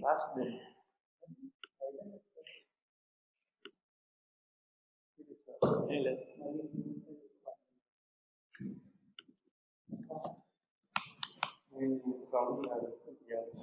Last day. Yes.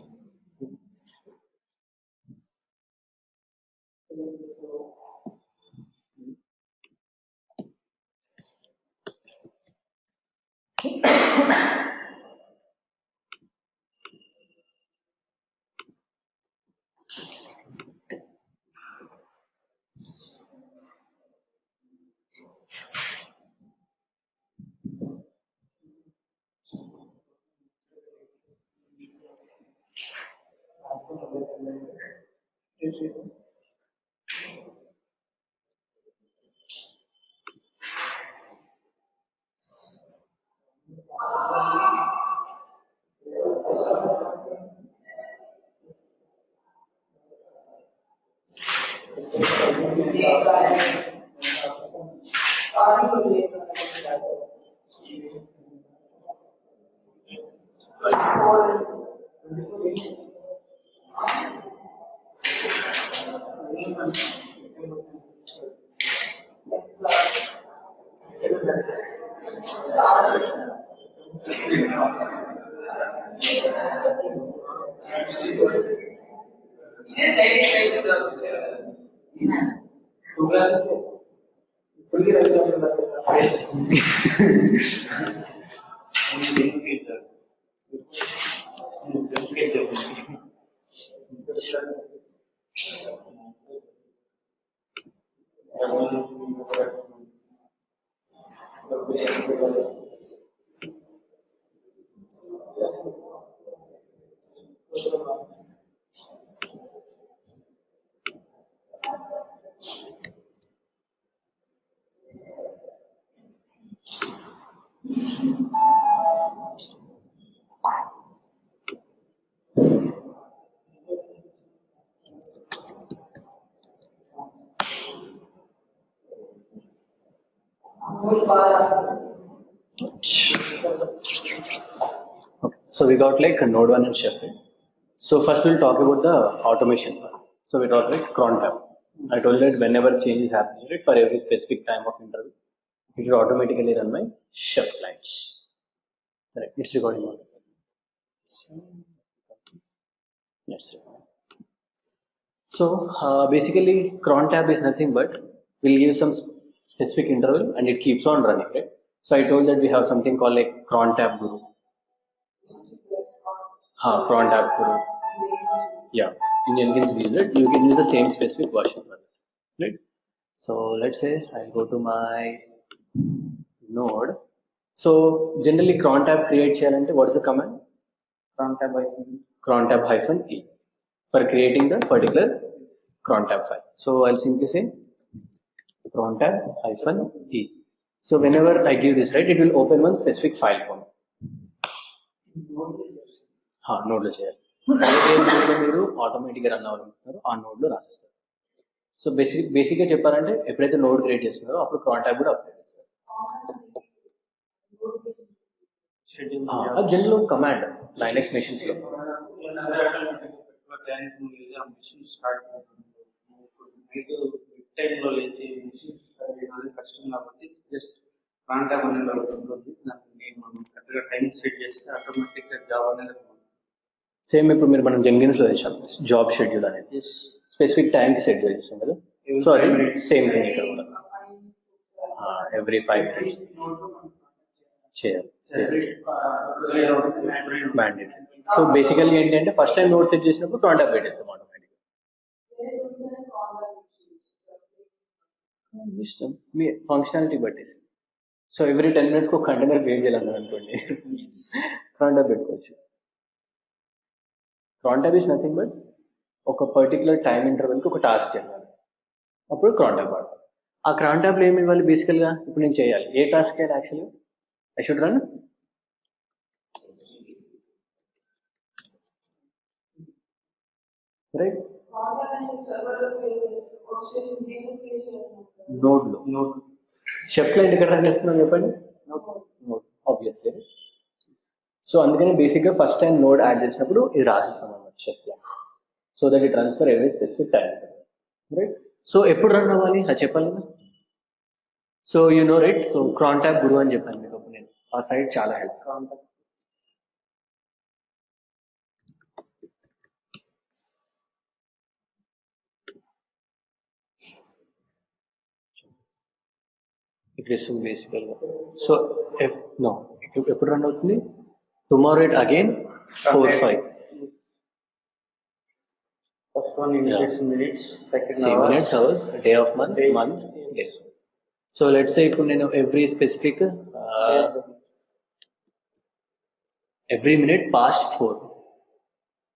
So we got like node 1 and chef. Right? So first we'll talk about the automation part. So we talk like cron tab. I told you that whenever change is happening, right, for every specific time of interval, it should automatically run my chef clients. Correct. It's recording mode. Let's record. So basically cron tab is nothing but we'll give some specific interval and it keeps on running, right? So I told that we have something called like cron tab guru. Cron tab guru. Yeah, in Jenkins we use it. You can use the same specific version for it, right? So let's say I'll go to my node. So generally cron tab create cheyalante what is the command? Cron tab hyphen e for creating the particular cron tab file. So I'll simply say cron tab hyphen e. So whenever I give this, right, it will open one specific file for me. Node lo చేయాలి. మీరు ఆటోమేటిక్గా run అవ్వాలనుకుంటున్నారో ఆ node లో రాసేస్తారు. So బేసిక్గా చెప్పాలంటే ఎప్పుడైతే node create చేస్తున్నారో అప్పుడు క్రాన్ ట్యాబ్ కూడా అప్డేట్ చేస్తారు. జనరల్ కమాండ్ లైనక్స్ మెషిన్స్ లో కష్టం కాబట్టి జస్ట్ క్రాన్ ట్యాబ్ అనేది ఉంటుంది. దాన్ని మనం కరెక్ట్గా టైం సెట్ చేస్తే ఆటోమేటిక్గా జాబ్ అనేది సేమ్ ఇప్పుడు మీరు మనం జెన్కిన్స్ లో చేసాం జాబ్ షెడ్యూల్ అనేది స్పెసిఫిక్ టైం కి సెట్ చేసాం కదా. సో అది సేమ్ థింగ్ ఇక్కడ కూడా ఎవ్రీ 5 minutes చేయాలి. మ్యాండేటరీ. సో బేసికల్గా ఏంటంటే ఫస్ట్ టైం నోట్ సెట్ చేసినప్పుడు క్రాన్ ట్యాబ్ పెట్టేస్తాం ఆటోమేటిక్గా. ఇష్టం మీ ఫంక్షనాలిటీ బట్టేసి. సో ఎవ్రీ 10 minutes ఒక కంటైనర్ క్రియేట్ చేయాలన్నారు అనుకోండి, క్రాన్ ట్యాబ్ పెట్టుకోవచ్చు. క్రాన్ ట్యాబ్ ఇస్ నథింగ్ బట్ ఒక పర్టికులర్ టైం ఇంటర్వెల్కి ఒక టాస్క్ చేయాలి, అప్పుడు క్రాన్ ట్యాబ్ వాడతాం. ఆ క్రాన్ ట్యాబ్లో ఏమి ఇవ్వాలి బేసికల్గా? ఇప్పుడు నేను చేయాలి ఏ టాస్క్ చేయాలి యాక్చువల్గా? ఐ షుడ్ రన్ రైట్ నోడ్లో. షెఫ్ క్లయింట్ ఎక్కడ రన్ చేస్తున్నాం చెప్పండి? నోడ్. ఆబ్వియస్లీ. సో అందుకని బేసిక్గా ఫస్ట్ టైం నోడ్ యాడ్ చేసినప్పుడు ఇది రాసిస్తాం అన్నమాట chef plan, so that it runs for every specific time, right? So ఎప్పుడు రన్ అవ్వాలి అది చెప్పాలి కదా. So you know right, so crontab guru అని చెప్పాను మీకు అప్పుడు నేను, ఆ సైట్ చాలా హెల్ప్. ఇక్కడ ఇస్తుంది బేసికల్గా. సో ఎప్పుడు రన్ అవుతుంది? Tomorrow it again 4-5. First one indicates minutes, second minutes, hours, day of month, day. So let's say ఇప్పుడు నేను every specific every minute past 4.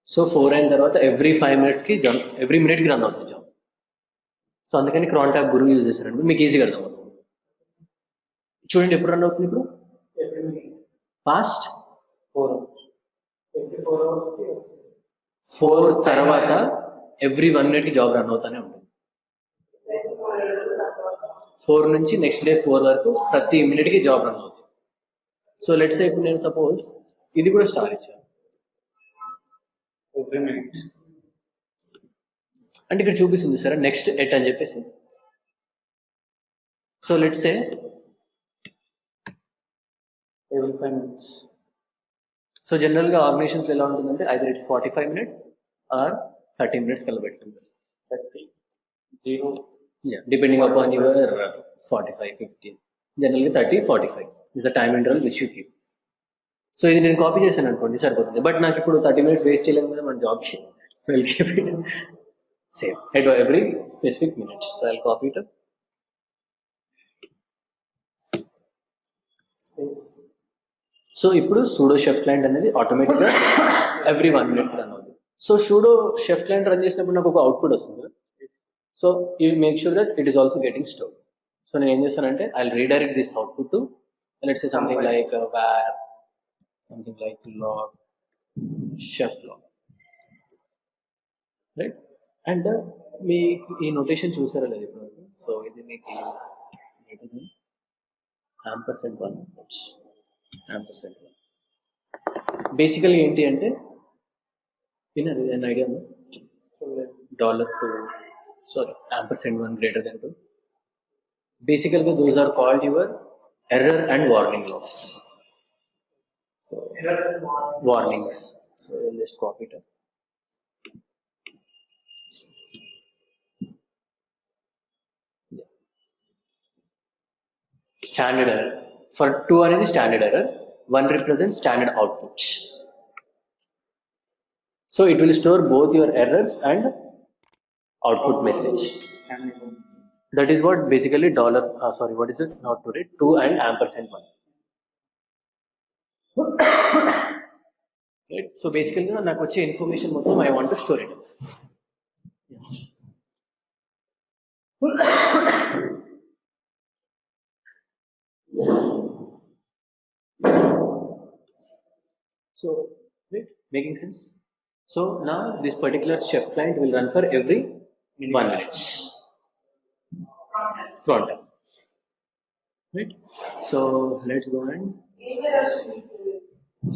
So 4 అయిన తర్వాత every 5 minutes కి జంప్, every minute కి రన్ అవుతుంది job. So అందుకని క్రాన్ tab గురువు use చేశారంటే మీకు ఈజీగా అర్థం అవుతుంది. చూడండి ఎప్పుడు రన్ అవుతుంది ఇప్పుడు? పాస్ట్ 4 తర్వాత ఎవ్రీ 1 minute కి జాబ్ రన్ అవుతానే ఉంటుంది. 4 నుంచి నెక్స్ట్ డే 4 వరకు ప్రతి మినిట్ కి జాబ్ రన్ అవుతుంది. సో లెట్స్ సే ఇప్పుడు నేను సపోజ్ ఇది కూడా స్టార్ ఇచ్చాను, every minute. అంటే ఇక్కడ చూపిస్తుంది సరే నెక్స్ట్ ఎట్ అని చెప్పేసి. So let's say every 5 minutes. So జనరల్గా ఆర్గనైజేషన్స్ ఎలా ఉంటుందంటే either it's 45 minutes or 30 minutes కల్లా పెట్టుకుంటారు. 30, 0. Yeah, depending upon your 45, 50. Generally 30, 45 is the time interval which you keep. So ఇది నేను కాపీ చేశాను అనుకోండి సరిపోతుంది, బట్ నాకు ఇప్పుడు 30 minutes వేస్ట్ చేయలేము కదా మన job. So I'll keep it same at every specific minutes. So I'll copy it. So ఇప్పుడు సూడో షెఫ్ క్లయింట్ అనేది ఆటోమేటిక్గా ఎవ్రీ 1 minute రన్ అవుతుంది. So pseudo chef client run చేసినప్పుడు నాకు ఒక అవుట్పుట్ వస్తుంది. So you make sure that it is also getting stored. So నేను ఏం చేస్తానంటే I redirect this output to let's say something like var, something like log chef log, right? And మీకు ఈ notation చూసారా లేదు ఇప్పుడు? సో ఇది మీకు %1 %1 బేసికల్గా ఏంటి అంటే విన్నారు ఏదైనా ఐడియా ఉందా? $2, sorry, %1 greater than 2. Basically, those are called your error and warning logs. So, error and warnings. So, let's copy it. Yeah. Standard error. For 2 అనేది standard error, 1 represents standard output. So, it will store both your errors and output message. That is what basically what is it? Not to read 2 and %1. Right? So basically, నాకు వచ్చే information మొత్తం I want to store it. So, right? Making sense? So now this particular chef client will run for every 1 minute. Front end. Right? So let's go and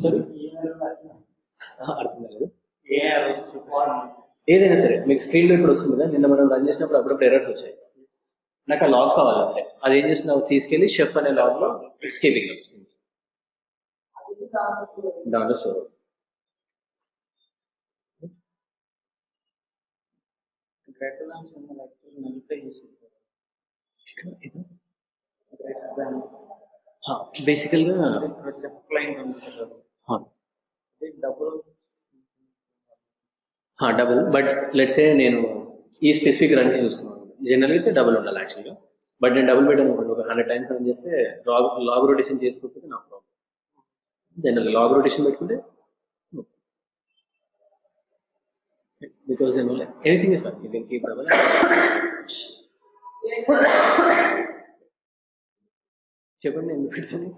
sorry? అర్థం కాలేదు. ఏదైనా సరే మీకు స్క్రీన్లో ఇప్పుడు వస్తుంది కదా, నిన్న మనం రన్ చేసినప్పుడు అప్పుడప్పుడు ఎర్రర్స్ వచ్చాయి. నాకు ఆ లాగ్ కావాలంటే అది ఏం చేస్తున్నావు, తీసుకెళ్ళి షెఫ్ అనే లాగ్లో స్కేపింగ్ వస్తుంది, దాంట్లో స్టోర్. బేసికల్గా డబుల్, బట్ లెట్స్ సే నేను ఈ స్పెసిఫిక్ రన్కి చూసుకున్నాను. జనరల్ అయితే డబుల్ ఉండాలి యాక్చువల్గా, బట్ నేను డబుల్ పెట్టాను అనుకోండి, ఒక 100 times రన్ చేస్తే లాగ్ రొటేషన్ చేసుకుంటే నా ప్రాబ్లం. జనరల్ లాగ్ రొటేషన్ పెట్టుకుంటే because you know like anything is fine, you can keep double. చెప్పండి ఎందుకు పెడుతుంది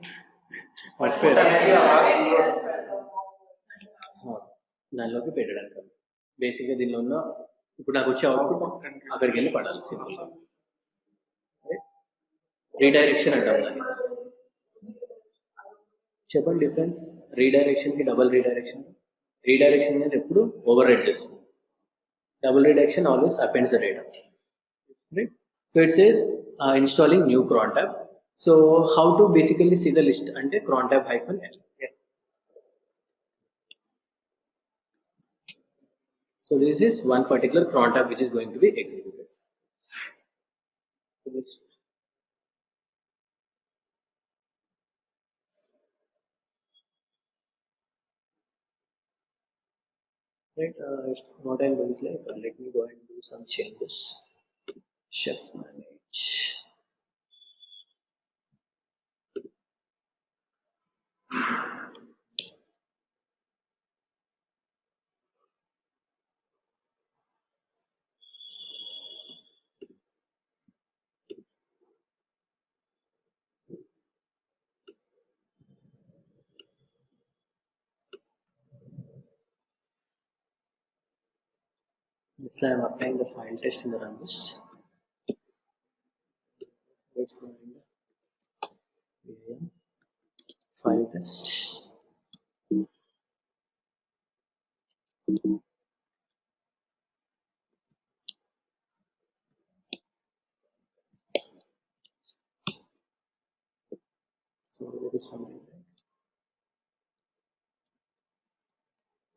మర్చిపోయారు దానిలోకి పెట్టడానికి. బేసిక్గా దీనిలో ఉన్న ఇప్పుడు నాకు వచ్చే అవుట్పుట్ అక్కడికి వెళ్ళి పడాలి సింపుల్గా. రీడైరెక్షన్ అంటాం దాన్ని. చెప్పండి డిఫరెన్స్ రీడైరెక్షన్ కి డబుల్ రీడైరెక్షన్. రీడైరెక్షన్ అనేది ఎప్పుడు ఓవర్ రైట్ చేస్తుంది. Double redirection always appends the data. Right? So it says installing new cron tab. So how to basically see the list under cron tab -L. Yeah. So this is one particular cron tab which is going to be executed. Right. What I'm doing is like let me go and do some changes. Chef manage. So I'm applying the file test in the run list. Let's go in the file test. So there is something.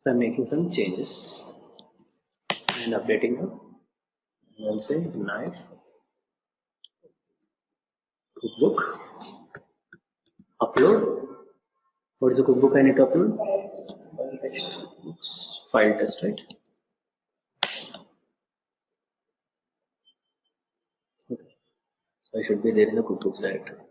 So I'm making some changes and updating them. I'll say knife, cookbook, upload. What is the cookbook I need to upload? File test, right? Okay. So I should be there in the cookbooks directory.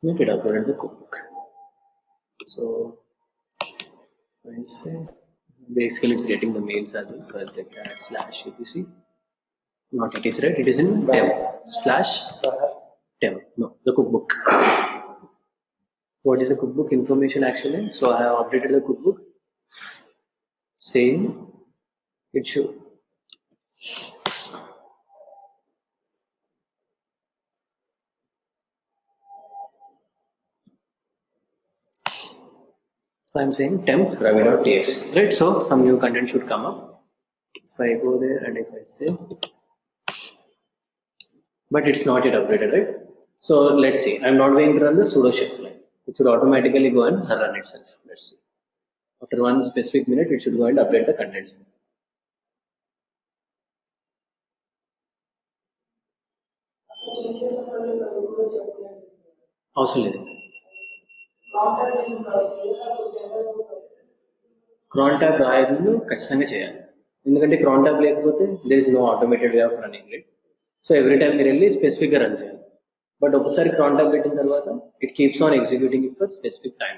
Make it uploaded the cookbook. So I say basically it's getting the mails as well. So I'll say cat / etc. Not it is right. It is in temp / temp. No, the cookbook. What is the cookbook information actually? So I have updated the cookbook saying it should. So I'm saying temp ravi.txt, right? So some new content should come up. If I go there and if I say, but it's not yet updated, right? So let's see. I'm not going to run the sudo chef client. It should automatically go and run itself. Let's see. After one specific minute, it should go and update the contents. అవసరం లేదు. క్రాన్ tab రాయడంలో ఖచ్చితంగా చేయాలి. ఎందుకంటే crontab లేకపోతే there is no automated way of running it. So every time మీరు వెళ్ళి స్పెసిఫిక్గా run చేయాలి. బట్ ఒకసారి క్రాన్ ట్యాబ్ పెట్టిన తర్వాత it keeps on executing it for specific time.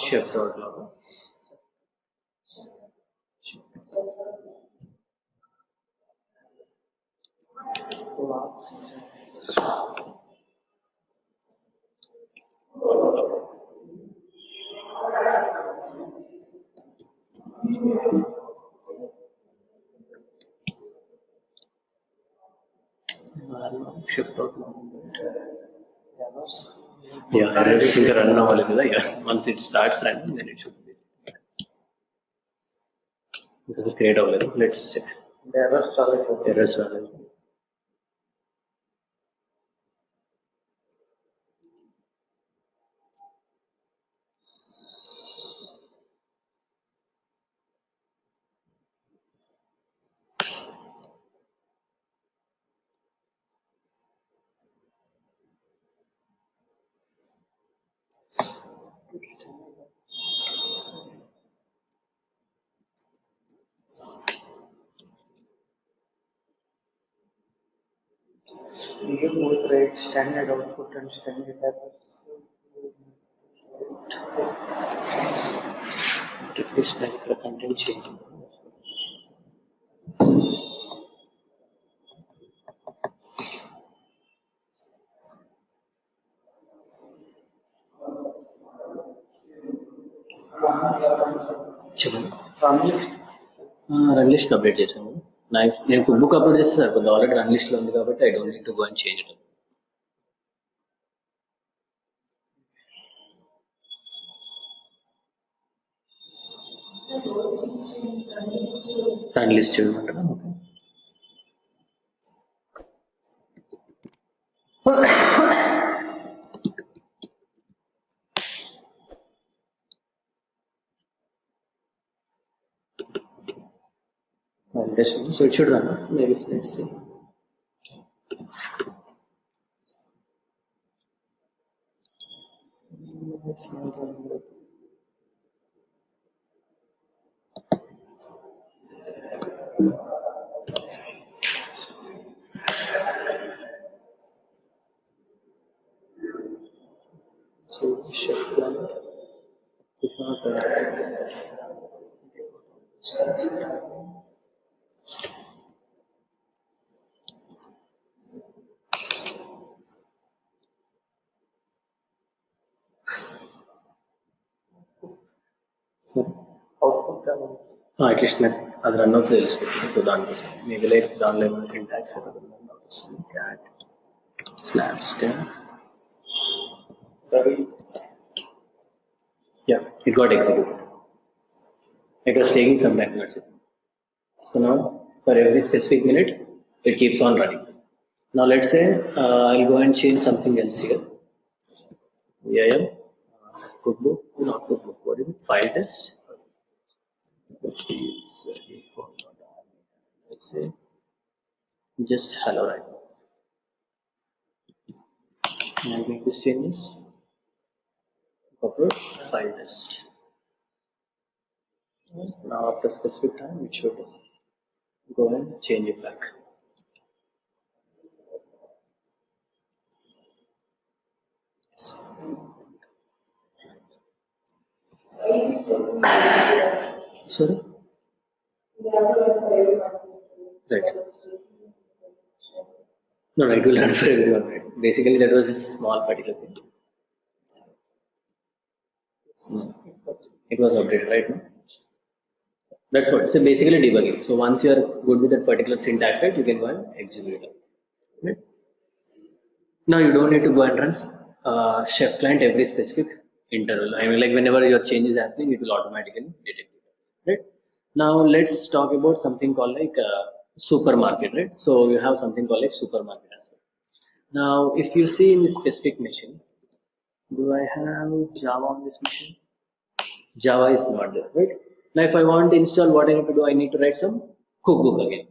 chef.log. Chef.log. Yeah, errors ఇంకా రన్ అవ్వాలి కదా. Yeah, once it starts running, then it should be. Because it create అవ్వలేదు. Let's check. The errors రాలేదు. Errors రాలేదు. You can both write standard output and standard errors. This particular content change. చెప్పండి. Run list update చేశాను. నేను cook book upload చేస్తే సరిపోతుంది. Already run list లో ఉంది కాబట్టి I don't need to go and change it. Run list చేయమంటారా? Okay. So it should run. Maybe let's see. It's not running. So chef plan. If not, Output at least అది run అవుతుంది తెలుసుకుంటుంది. So దానికోసం maybe like దానిలో ఏమైనా syntax cat /10. Yeah, it got executed. It was taking some time. So now for every specific minute it keeps on running. Now let's say I'll go and change something else here. Yeah, cookbook, not cookbook. What is it? File test. Let's say just hello right. I'll make this changes. Upload file test. Now after specific time it should go and change it back. Sorry? Right. No, it will run for everyone. Right? Basically, that was a small particular thing. It was updated, right? No? That's what. So basically debugging. So once you are good with that particular syntax, right, you can go and execute it. Right? Now you don't need to go and run chef client every specific interval. I mean, like whenever your change is happening, it will automatically detect it. Right? Now let's talk about something called like supermarket, right? So you have something called like supermarket as well. Now, if you see in this specific machine, do I have Java on this machine? Java is not there, right? Now, if I want to install, what I need to do, I need to write some cookbook again.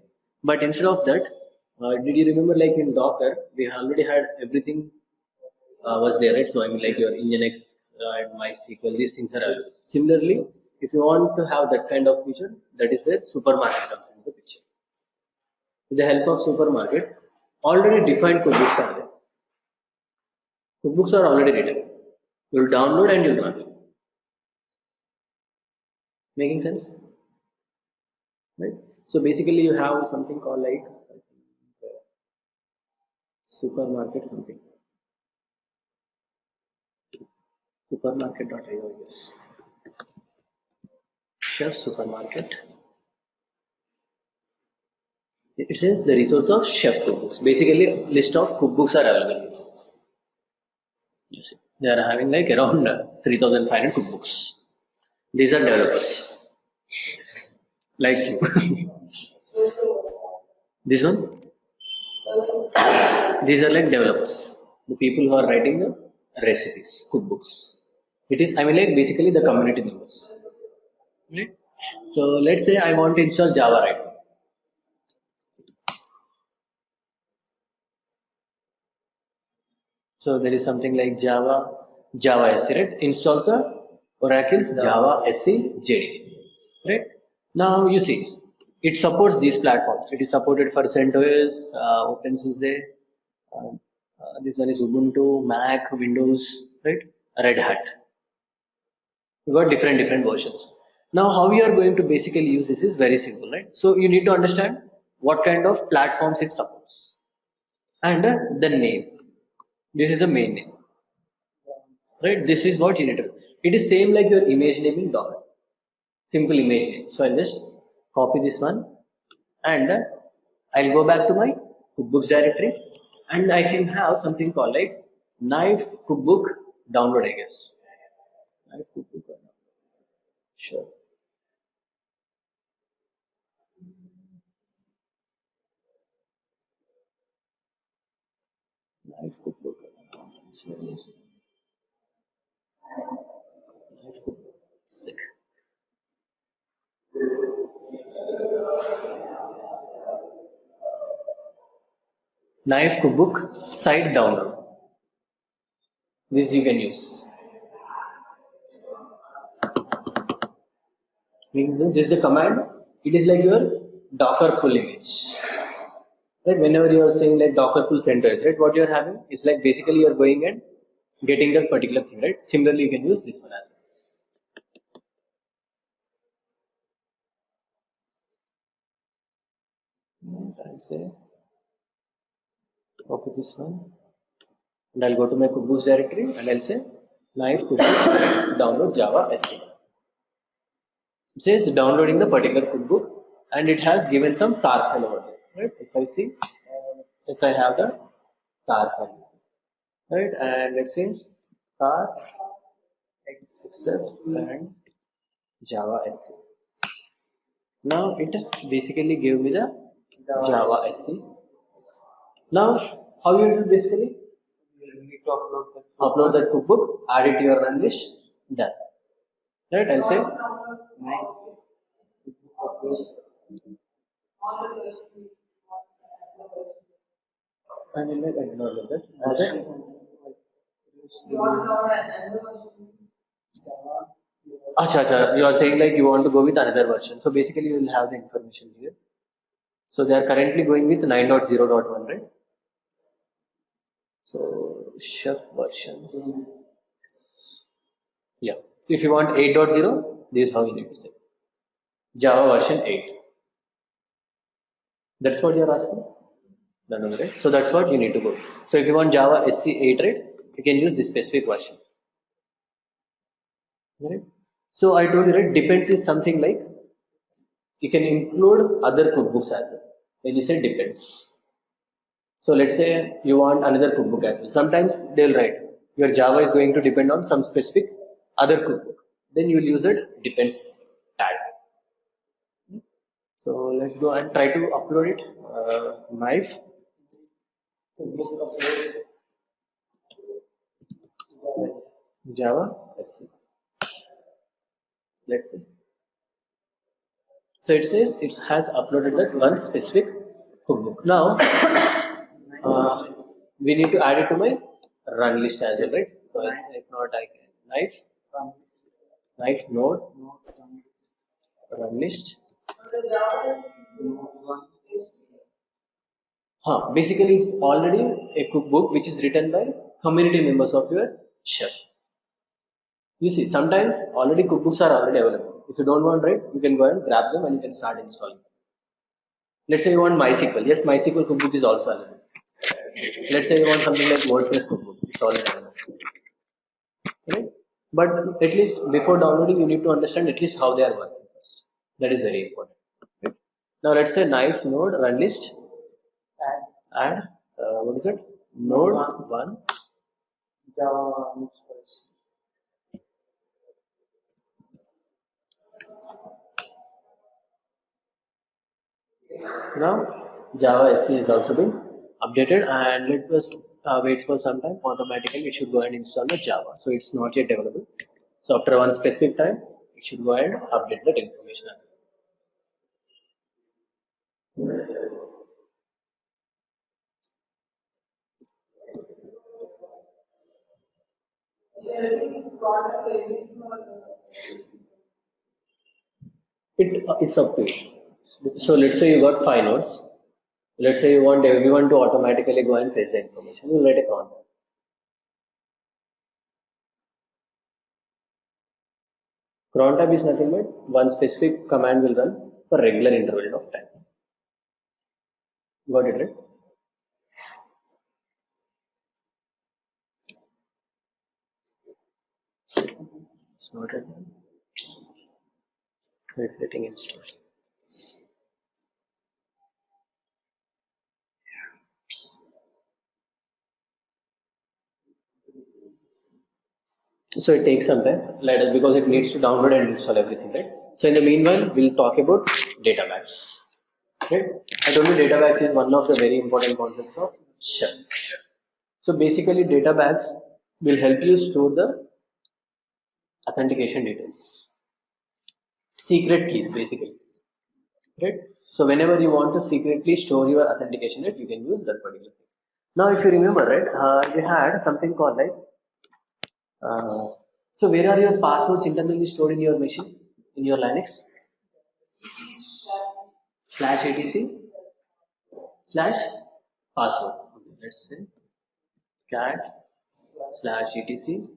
But instead of that, did you remember like in Docker, we already had everything was there, right? So I mean like your Nginx and MySQL, these things are available. Similarly, if you want to have that kind of feature, that is where supermarket comes into the picture. With the help of supermarket, already defined cookbooks are there. Cookbooks are already written. You'll download and you'll run. Making sense? Right? So basically you have something called like supermarket something. Supermarket.io, yes. Chef supermarket. It says the resource of chef cookbooks. Basically, list of cookbooks are available. You see. They are having like around 3,500 cookbooks. These are developers, like you. This one, these are like developers, the people who are writing the recipes, cookbooks. It is, I mean, like basically the community members. Right? So let's say I want to install Java right now. So there is something like Java SE, right? Installs a Oracle's Java SE JD, right? Now you see, it supports these platforms. It is supported for CentOS, OpenSUSE. This one is Ubuntu, Mac, Windows, right? Red Hat. You got different versions. Now, how you are going to basically use this is very simple, right? So you need to understand what kind of platforms it supports and the name. This is the main name, right? This is what you need to do. It is same like your image naming Docker, simple image name. So I'll just copy this one and I'll go back to my cookbooks directory and I can have something called like knife cookbook download, I guess. Knife cookbook. Sure. Knife cookbook. Knife cookbook. Sick. Knife cookbook site download. This you can use. This is the command. It is like your Docker pull image. Right? Whenever you are saying like Docker pull CentOS, right? What you are having is like basically you are going and getting that particular thing, right? Similarly, you can use this one as well. I'll say copy this one, and I'll go to my cookbooks directory and I'll say knife cookbook download Java SE. It says downloading the particular cookbook, and it has given some tar file over there, right? If I see, yes, I have the tar file, right? And let's say tar XSF and Java SE. Now it basically gave me the Java SE. Now, how you do basically? You need to Upload that cookbook, add it to your run list, done. Right? I'll say and then I ignore that. Acha, you are saying like you want to go with another version. So basically you will have the information here. So they are currently going with 9.0.1, right? So chef versions. Yeah. So if you want 8.0, this is how you need to say. Java version 8. That's what you are asking? No, right? So that's what you need to go. So if you want Java SC8, right, you can use this specific version. Right? So I told you, right, depends is something like you can include other cookbooks as well. When you say depends. So let's say you want another cookbook as well. Sometimes they'll write your Java is going to depend on some specific other cookbook. Then you will use it depends tag. So let's go and try to upload it. Knife. Java SC. Let's see. So it says it has uploaded that one specific cookbook. Now we need to add it to my run list as well, right? So if not, I can knife node run list. Basically, it's already a cookbook which is written by community members of your chef. You see, sometimes already cookbooks are already available. If you don't want, right, you can go and grab them and you can start installing them. Let's say you want MySQL. Yes, MySQL cookbook is also available. Let's say you want something like WordPress cookbook. It's already available. Right? But at least before downloading, you need to understand at least how they are working first. That is very important. Right? Now let's say knife node run list. Add what is it? Node 1 Java Now Java SC is also been updated, and let us wait for some time. Automatically it should go and install the Java. So it's not yet available. So after one specific time, it should go and update that information as well. It's up to you. So let's say you got 5 nodes. Let's say you want everyone to automatically go and fetch the information. You write a cron tab. Cron tab is nothing but one specific command will run for regular interval of time. Got it, right? It's not right now. It's getting installed. So it takes some time, let us, because it needs to download and install everything, right? So in the meanwhile, we'll talk about data bags. Right? I told you data bags is one of the very important concepts of shell. So basically, data bags will help you store the authentication details, secret keys, basically. Right? So whenever you want to secretly store your authentication, right, you can use that particular thing. Now, if you remember, right, we had something called like. So where are your passwords internally stored in your machine, in your Linux? /etc /password. Okay, let's say cat /etc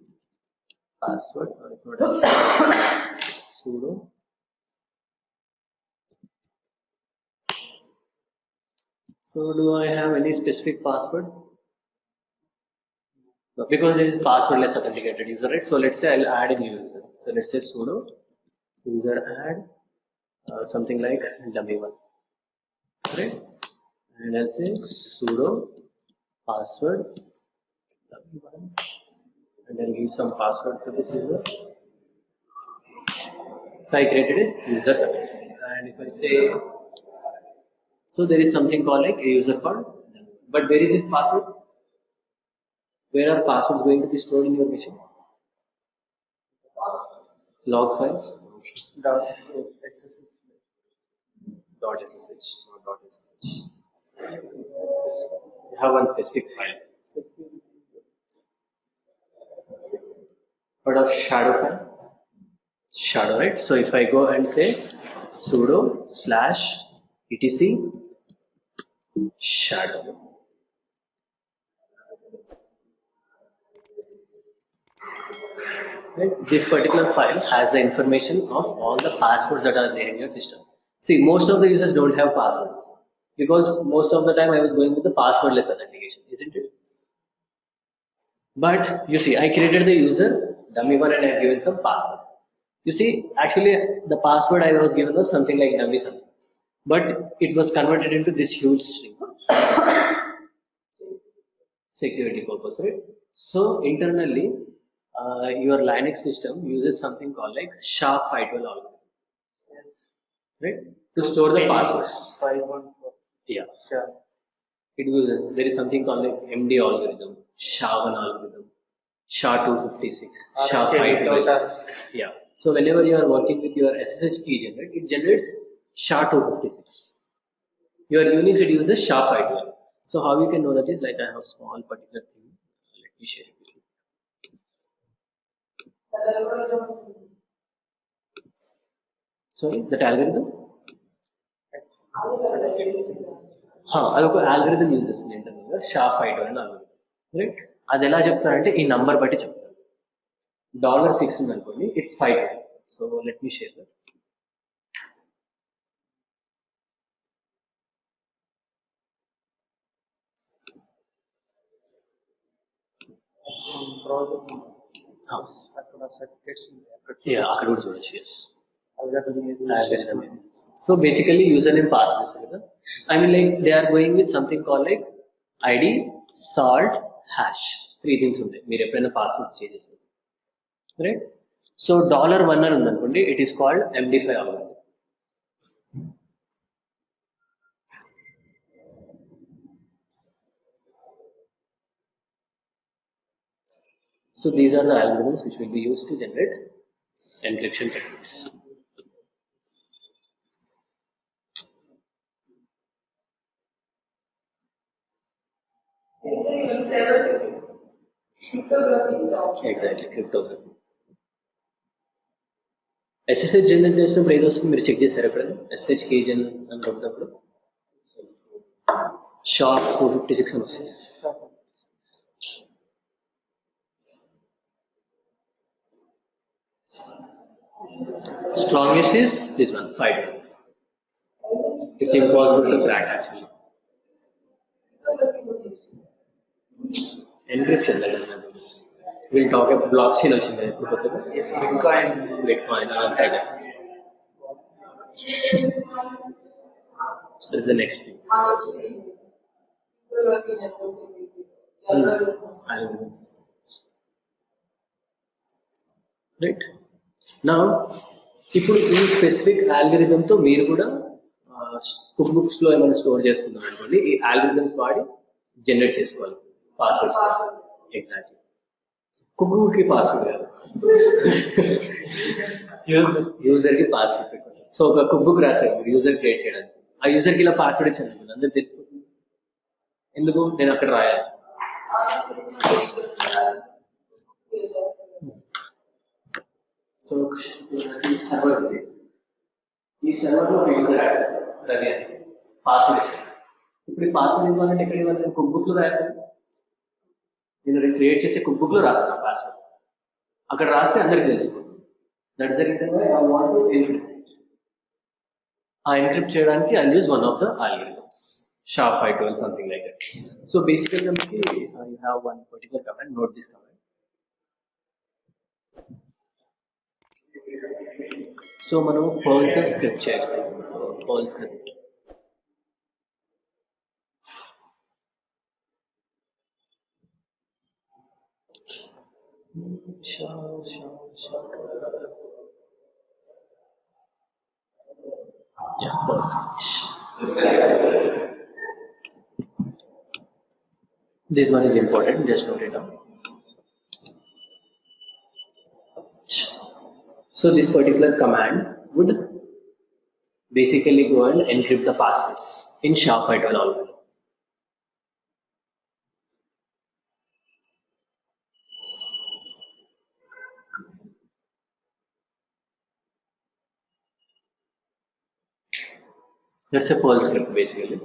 password, sudo. So do I have any specific password? No, because this is passwordless authenticated user, right? So let's say I'll add a new user. So let's say sudo user add something like dummy1, right? And I'll say sudo password dummy1, and I'll give some password to this user. So I created a user successfully. And if I say, so there is something called like a user called, but where is this password? Where are passwords going to be stored in your machine? Log files. .ssh. Dot .ssh, not dot .ssh. You have one specific file. What of shadow file? Shadow, right? So if I go and say sudo /etc shadow, right? This particular file has the information of all the passwords that are there in your system. See, most of the users don't have passwords because most of the time I was going with the passwordless authentication, isn't it? But you see, I created the user dummy1 and I have given some password. You see, actually the password I was given was something like dummy something, but it was converted into this huge string. Security purpose, right? So internally, your Linux system uses something called like SHA-512 algorithm, right? To store the passwords. 514. Yeah. Sure. It uses, there is something called like MD algorithm, SHA-1 algorithm, SHA-256, SHA-512. Yeah. So whenever you are working with your SSH key generate, it generates SHA-256. Your Unix, it uses SHA-512. So how you can know that is like I have small particular thing. Let me share it with you. Sorry, that algorithm? అదొక algorithm uses ఇంటర్నల్గా SHA-512 అని algorithm, right? అది ఎలా చెప్తారంటే ఈ number బట్టి చెప్తారు. $6 ఉంది అనుకోండి, it's 512. So let me share that. అక్కడ కూడా చూడొచ్చు. Yes, so basically username password, I mean like they are going with something called like ID salt hash. 3 things ఉంటాయి మీరు ఎప్పుడైనా పాస్వర్డ్స్ చేసేసి, రైట్? సో $1 అని ఉందనుకోండి, it is called MD5 algorithm. So these are the algorithms which will be used to generate encryption techniques. Exactly, cryptography. SSH generate చేసినప్పుడు ఏది వస్తుంది మీరు చెక్ చేశారు ఎప్పుడైనా SSH key gen అని కొట్టినప్పుడు షార్ప్ 256 అని వస్తుంది. Strongest is this one 5. It's impossible to crack actually. Encryption, that is nice. We'll talk about blockchain also. Yes, Bitcoin. Bitcoin, that's the next thing. Right. Now, ఇప్పుడు ఈ specific ఆల్గరిథంతో మీరు కూడా cook books లో ఏమైనా store చేసుకున్నారు అనుకోండి, ఈ algorithms వాడి జనరేట్ చేసుకోవాలి పాస్వర్డ్స్. ఎగ్జాక్ట్లీ. కుక్ బుక్ కి పాస్వర్డ్ కాదు, యూజర్ కి పాస్వర్డ్ పెట్టాలి. సో ఒక కుక్ బుక్ రాశారు మీరు యూజర్ క్రియేట్ చేయడానికి, ఆ యూజర్ కి ఇలా పాస్వర్డ్ ఇచ్చాను అనుకోండి, అందరు తెలుసుకుంటుంది. ఎందుకు నేను అక్కడ రాయాలి. సో సర్వర్ ఉంది, ఈ సర్వర్ లో ఒక యూజర్ యాడ్ చేస్తారు రవి అని, పాస్వర్డ్ ఇచ్చాను. ఇప్పుడు ఈ పాస్వర్డ్ ఇవ్వాలంటే ఎక్కడ ఇవ్వాలి, నేను కుక్ బుక్ లో రాయాలి. నేను క్రియేట్ చేసే కుక్ బుక్ లో రాస్తాను పాస్వర్డ్, అక్కడ రాస్తే అందరికి తెలుసుకుంటుంది. That's the reason why I want to encrypt. ఆ ఎన్క్రిప్ట్ చేయడానికి I use one of the algorithms, SHA-512 something like that. So basically you have one particular command, note this command. So మనం Perl తో script చేయొచ్చు. So Perl script. Yeah, Perl script. This one is important, just note it down. So this particular command would basically go and encrypt the passwords in SHA-512 algorithm. That's a Perl script basically.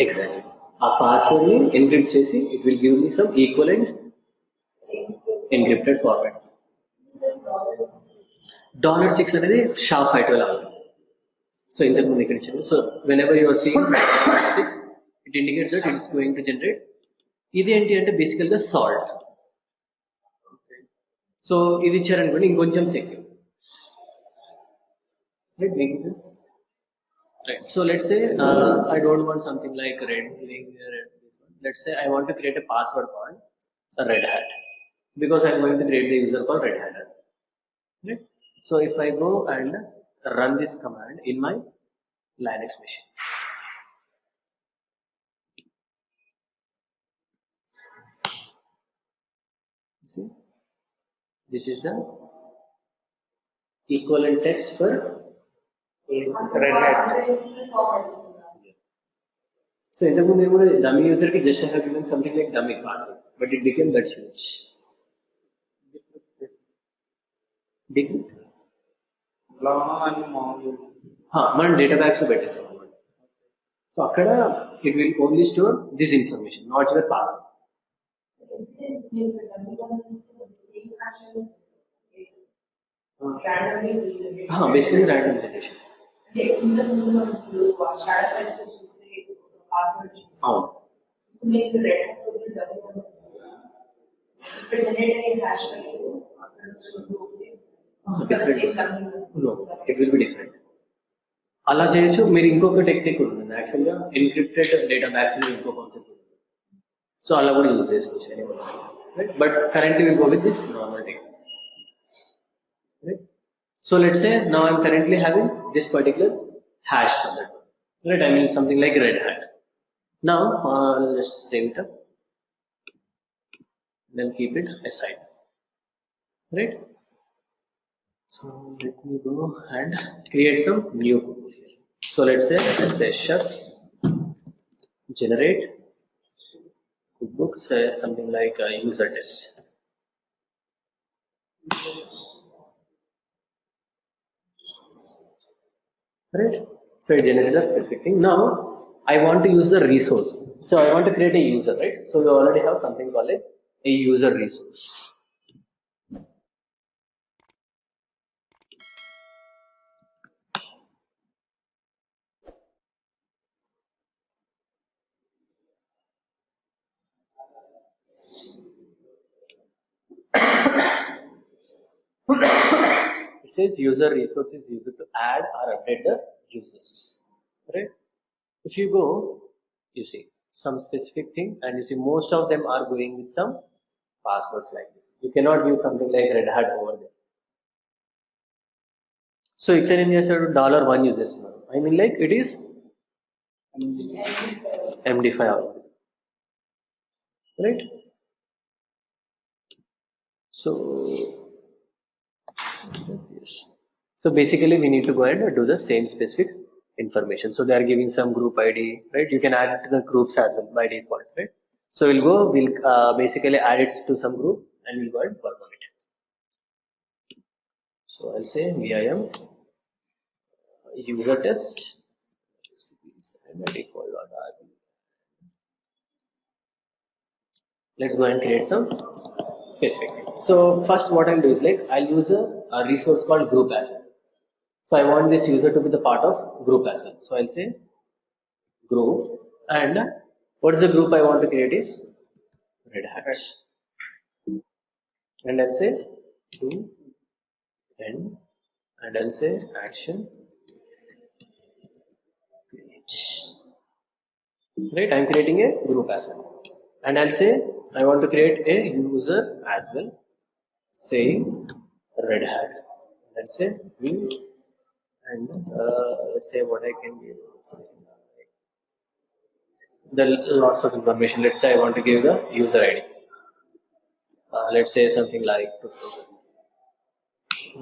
Exactly. A password ni encrypt chesi, it will give me some equivalent encrypted format. $6 అనేది SHA-512 algorithm. So ఇంతకు ముందు ఇక్కడ ఇచ్చాను. So whenever you are seeing $6, it indicates that it is going to generate. ఇది ఏంటి అంటే బేసికల్ గా సాల్ట్. సో ఇది ఇచ్చారనుకోండి ఇంకొంచెం secure. Right, making sense? Right. So let's say I don't want something like red. This one. Let's say I want to create a password called a red hat, because I'm going to create the user called red hat. Right. So if I go and run this command in my Linux machine, you see, this is the equivalent text for red hat. So in the dummy user ki just have given something like dummy password, but it became that huge. Decrypt. మన data bags లో పెట్టేస్తాం అన్నమాట. So అక్కడ it will only store this information, not your password. Basically random generation. password. Oh, Make the red hat code WWS. If it's generated a hash value, different. No, it will be different. అలా చేయొచ్చు. మీరు ఇంకొక technique ఉంటుంది యాక్చువల్గా encrypted data backs ఇంకో concept ఉంటుంది. So అలా కూడా యూజ్ చేసుకోవచ్చు right. But currently will go with this normal technique right. So let's say now I'm currently having this particular hash for that right. I mean something like red hat. Now I'll just save it up, then keep it aside right. So let me go and create some new cookbook here. So let's say chef generate cookbooks, something like user test right. So it generates a specific thing. Now I want to use the resource, so I want to create a user right. So we already have something called a user resource. It says user resource is used to add or update the users right. If you go, you see some specific thing and you see most of them are going with some passwords like this. You cannot use something like red hat over there. So if there is $1 uses, I mean like it is MD5 right. So so basically we need to go ahead and do the same specific information. So they are giving some group ID right. You can add it to the groups as well by default right. So we'll basically add it to some group and we'll go ahead and work on it. So I'll say VIM user test and the default .rb. Let's go and create some specific thing. So first what I'll do is like I'll use a resource called group as well. So I want this user to be the part of group as well. So I'll say group and what is the group I want to create is red hat. And I'll say do end and I'll say action create. Right, I'm creating a group as well. And I'll say I want to create a user as well, saying red hat. Let's say view and let's say what I can give. The lots of information. Let's say I want to give the user ID. Let's say something like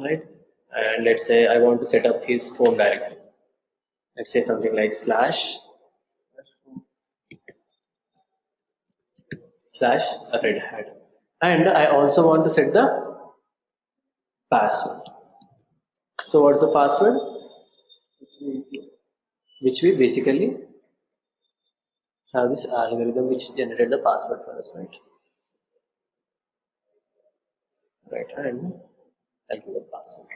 right, and let's say I want to set up his phone directory. Let's say something like // red hat, and I also want to set the password. So what's the password? Which we basically have this algorithm which generated the password for us, right? Right, and I'll give the password.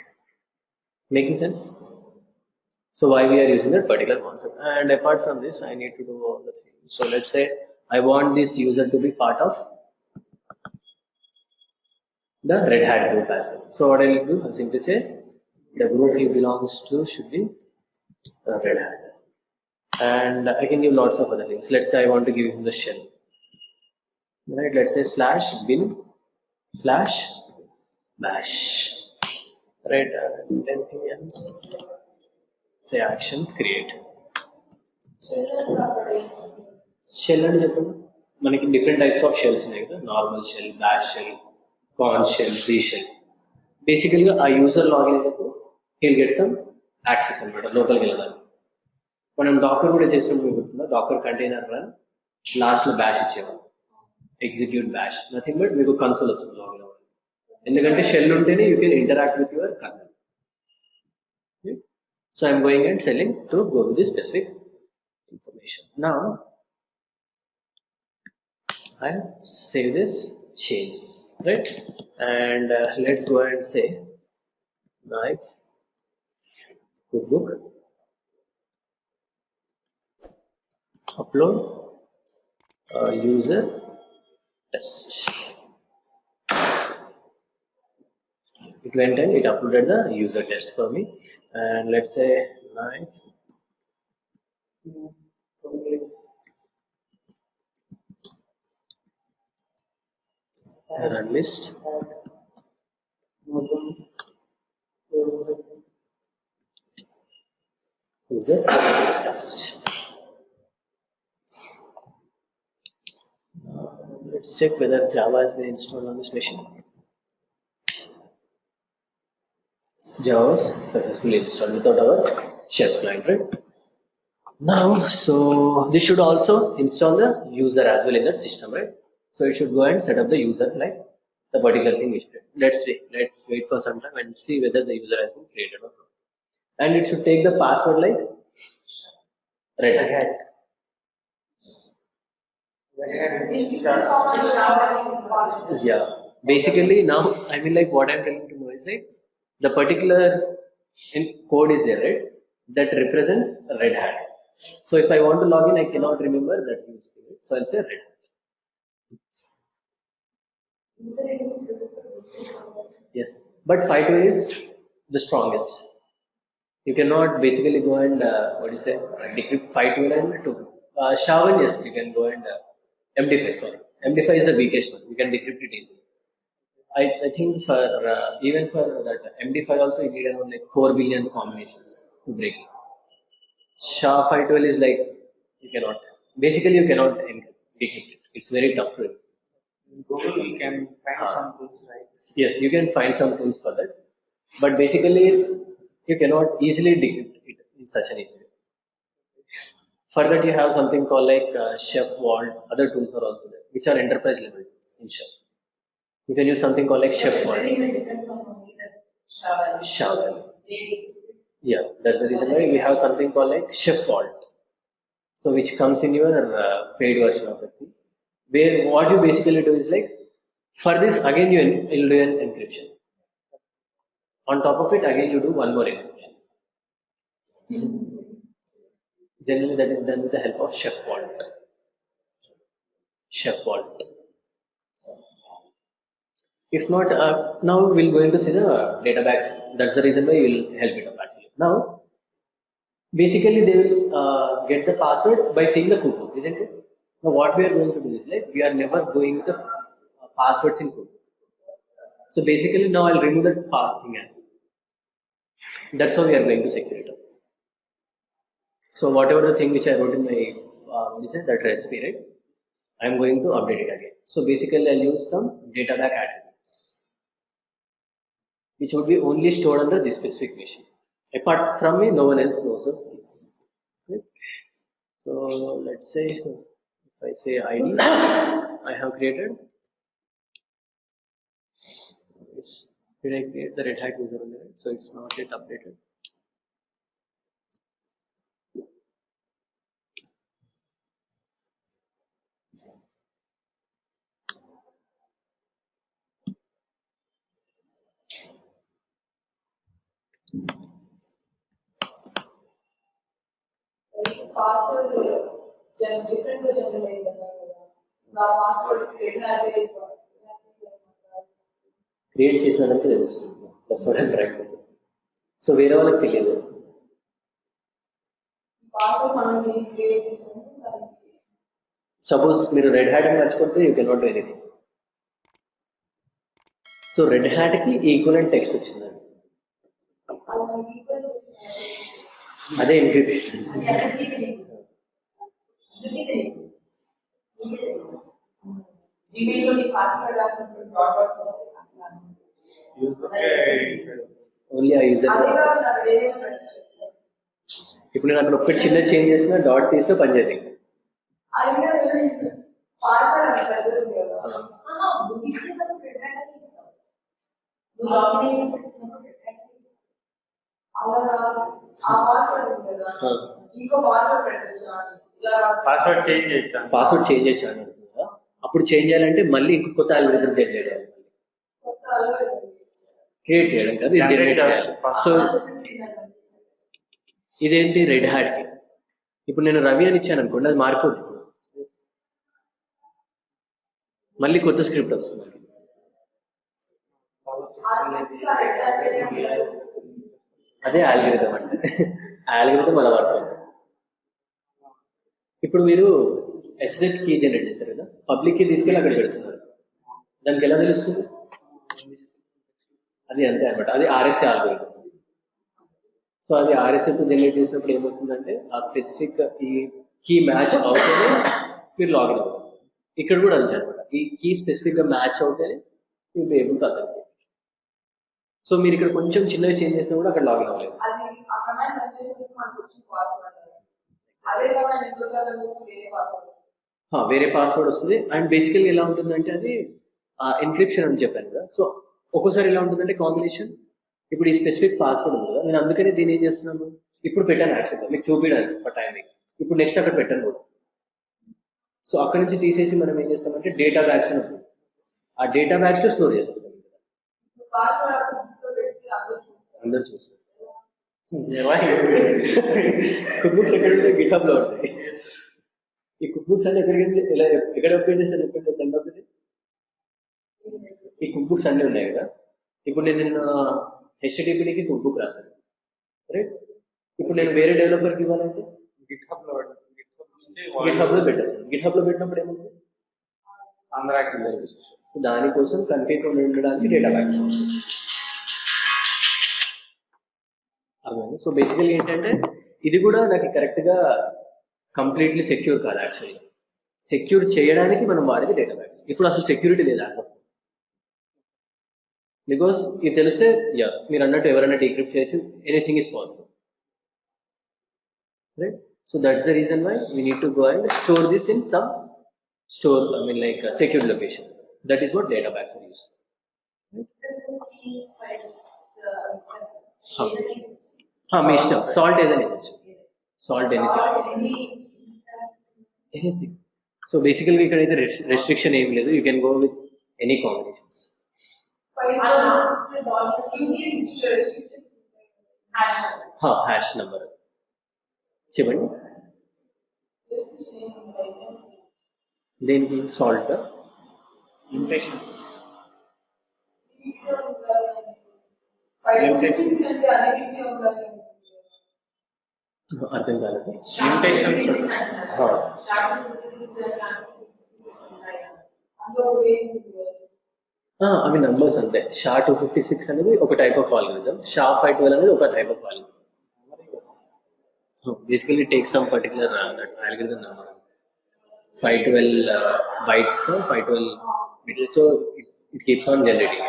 Making sense? So why we are using that particular concept? And apart from this, I need to do all the things. So let's say I want this user to be part of the red hat group as well. So what I will do, I'll simply say the group he belongs to should be red hat. And I can give lots of other things. Let's say I want to give him the shell. Right, let's say /bin/bash. Right, and anything else? Say action create. Shell and మనకి different types of shells ఉన్నాయి కదా, normal shell, bash shell, Korn shell, C shell. బేసికల్గా ఆ user login అయినప్పుడు he'll get some access అనమాట లోపలికి వెళ్ళడానికి. మనం డాకర్ కూడా చేసినప్పుడు మీకు గుర్తుందా, డాకర్ కంటైనర్ రన్ లాస్ట్లో బ్యాష్ ఇచ్చేవాళ్ళు, ఎగ్జిక్యూట్ బ్యాష్, నథింగ్ బట్ మీకు కన్సోల్ వస్తుంది లాగిన్ అవ్వాలి. ఎందుకంటే షెల్ ఉంటేనే you can interact with your colonel. So I'm going and selling to go with this specific information. Now I save this changes, right? And let's go ahead and say nice cookbook upload user test. It went and it uploaded the user test for me, and let's say nice run list. User test. Let's check whether Java has been installed on this machine. Java was successfully installed without our chef client, right? Now, so this should also install the user as well in that system, right? So it should go and set up the user like the particular thing is created. Let's wait for some time and see whether the user has been created or not. And it should take the password like Red Hat. Yeah. Basically now I mean like what I'm telling to know is like the particular code is there, right? That represents Red Hat. So if I want to log in, I cannot remember that use thing. So I'll say Red Hat. Yes, but 512 is the strongest. You cannot basically go and what do you say decrypt 512 and to SHA-1. Yes, you can go and MD5. Sorry, MD5 is the weakest one. You can decrypt it easily. I think for even for that MD5 also you need around like 4 billion combinations to break it. SHA-512 is like you cannot. Basically, you cannot decrypt it. It's very tough to. Google can find some tools, right? Yes, you can find some tools for that, but basically you cannot easily decrypt it in such an easy way. For that, you have something called like Chef Vault. Other tools are also there, which are enterprise level tools in Chef. You can use something called like Chef Vault. SHA-1. Yeah, that's the reason why we have something called like Chef Vault. So which comes in your paid version of the thing. Where what you basically do is like, for this again you will do an encryption. On top of it again you do one more encryption. Generally that is done with the help of Chef Vault. Chef Vault. If not, now we'll go into see the database. That's the reason why you will help it up actually. Now, basically they will get the password by seeing the cookbook, isn't it? Now what we are going to do is like we are never going with the passwords in cookbook. So basically now I'll remove that thing as well. That's how we are going to secure it up. So whatever the thing which I wrote in my that recipe, right? I'm going to update it again. So basically I'll use some databack attributes, which would be only stored under this specific machine. Apart from me, no one else knows of this. Okay. So let's say if I say ID, I have created. Did I create the Red Hat user on it? So it's not yet updated. Password different generate password create చేసినందుకు తెలుస్తుంది. That's what I'm trying to say. So వేరే వాళ్ళకి తెలియదు. password మనం create Suppose మీరు red hat మర్చిపోతే you cannot do anything. So red hat కి equivalent text వచ్చిందండి. అదే ఎన్క్రిప్షన్. ఓన్లీ ఆ యూజర్. ఇప్పుడు నేను అక్కడ ఒక్కటి చిన్న చేంజ్ చేసిన డాట్ తీస్తే పనిచేయదు. పాస్వర్డ్ చేంజ్ చేయొచ్చు. అప్పుడు చేంజ్ చేయాలంటే మళ్ళీ ఇంకో కొత్త అల్గోరిథం జనరేట్ చేయాలి, క్రియేట్ చేయడం కాదు, జనరేట్ చేయాలి. సో ఇదేంటి రెడ్ హ్యాట్ కి ఇప్పుడు నేను రవి అని ఇచ్చాను అనుకోండి, అది మారిపోతుంది. మళ్ళీ కొత్త స్క్రిప్ట్ వస్తుంది. అదే ఆల్గరిథం అంటే. ఆల్గరిథం అలా వాడుతుంది. ఇప్పుడు మీరు SSH కీ జనరేట్ చేశారు కదా, పబ్లిక్ కీ తీసుకెళ్ళి అక్కడ పెడుతున్నారు. దానికి ఎలా తెలుస్తుంది? అది అంతే అనమాట, అది RSA ఆల్గరిథం. సో అది RSAతో జనరేట్ చేసినప్పుడు ఏమవుతుందంటే ఆ స్పెసిఫిక్ ఈ కీ మ్యాచ్ అవుతేనే మీరు లాగిన్ అవుతారు. ఇక్కడ కూడా అంతే అనమాట, ఈ కీ స్పెసిఫిక్గా మ్యాచ్ అవుతేనే మీరు ఏబుల్ టు అథెంటికేట్. సో మీరు ఇక్కడ కొంచెం చిన్నగా చేంజ్ చేసినా కూడా అక్కడ లాగిన్ అవ్వలేదు. వేరే పాస్వర్డ్ వస్తుంది. అండ్ బేసికల్లీ ఎలా ఉంటుందంటే అది ఎన్క్రిప్షన్ అని చెప్పాను కదా. సో ఒక్కోసారి ఎలా ఉంటుందంటే కాంబినేషన్, ఇప్పుడు ఈ స్పెసిఫిక్ పాస్వర్డ్ ఉంది కదా, నేను అందుకనే దీన్ని ఏం చేస్తున్నాను, ఇప్పుడు పెట్టాను యాక్చువల్గా మీకు చూపించడానికి ఫర్ టైమింగ్. ఇప్పుడు నెక్స్ట్ అక్కడ పెట్టాను కూడా. సో అక్కడ నుంచి తీసేసి మనం ఏం చేస్తామంటే డేటా బ్యాగ్స్ అని ఉంటుంది, ఆ డేటా బ్యాగ్స్ లో స్టోర్ చేస్తాం. అందరు చూస్తారు. కుక్ బుక్స్ ఎక్కడ ఉంటాయి? గిట్హబ్ లో ఉంటాయి. ఈ కుక్ బుక్స్ అన్ని ఎక్కడ అప్డేట్ చేస్తాను చెప్పండి. ఈ కుక్ బుక్స్ అన్ని ఉన్నాయి కదా. ఇప్పుడు నేను నిన్న HTTPకి కుక్ బుక్ రాశాను, రైట్? ఇప్పుడు నేను వేరే డెవలపర్కి ఇవ్వాలంటే గిట్హబ్ లో పెట్టేస్తాను. గిట్హబ్ లో పెట్టినప్పుడు ఏముంది, అందరూ యాక్సెస్ చేస్తారు. సో దానికోసం కన్ఫ్యూజ్ ఉండడానికి డేటా బ్యాగ్స్ అర్థమైంది. సో బేసికల్లీ ఏంటంటే ఇది కూడా నాకు కరెక్ట్గా కంప్లీట్లీ సెక్యూర్ కాదు. యాక్చువల్లీ సెక్యూర్ చేయడానికి మనం వాడేది డేటా బ్యాగ్స్. ఇప్పుడు అసలు సెక్యూరిటీ లేదు యాక్చువల్, బికాస్ ఇది తెలిస్తే మీరు అన్నట్టు ఎవరైనా డీక్రిప్ట్ చేయొచ్చు, anything is possible, right? So that's the reason why we need to go and store this in some store, like secured location. That is what data bags are used. మీ ఇష్టం. Salt ఏదైనా ఇవ్వచ్చు, salt anything. So బేసికల్గా ఇక్కడైతే restriction ఏం లేదు, you can go with any combinations. Hash number చెప్పండి. దేనికి? Salt అర్థం కాలేదు. అవి నంబర్స్ అంతే. SHA-256 అనేది ఒక టైప్ ఆఫ్ ఆల్గరిథం, SHA-512 అనేది ఒక type of algorithm. Basically take some particular algorithm number 512 bytes, 512 bits, so it keeps on generating.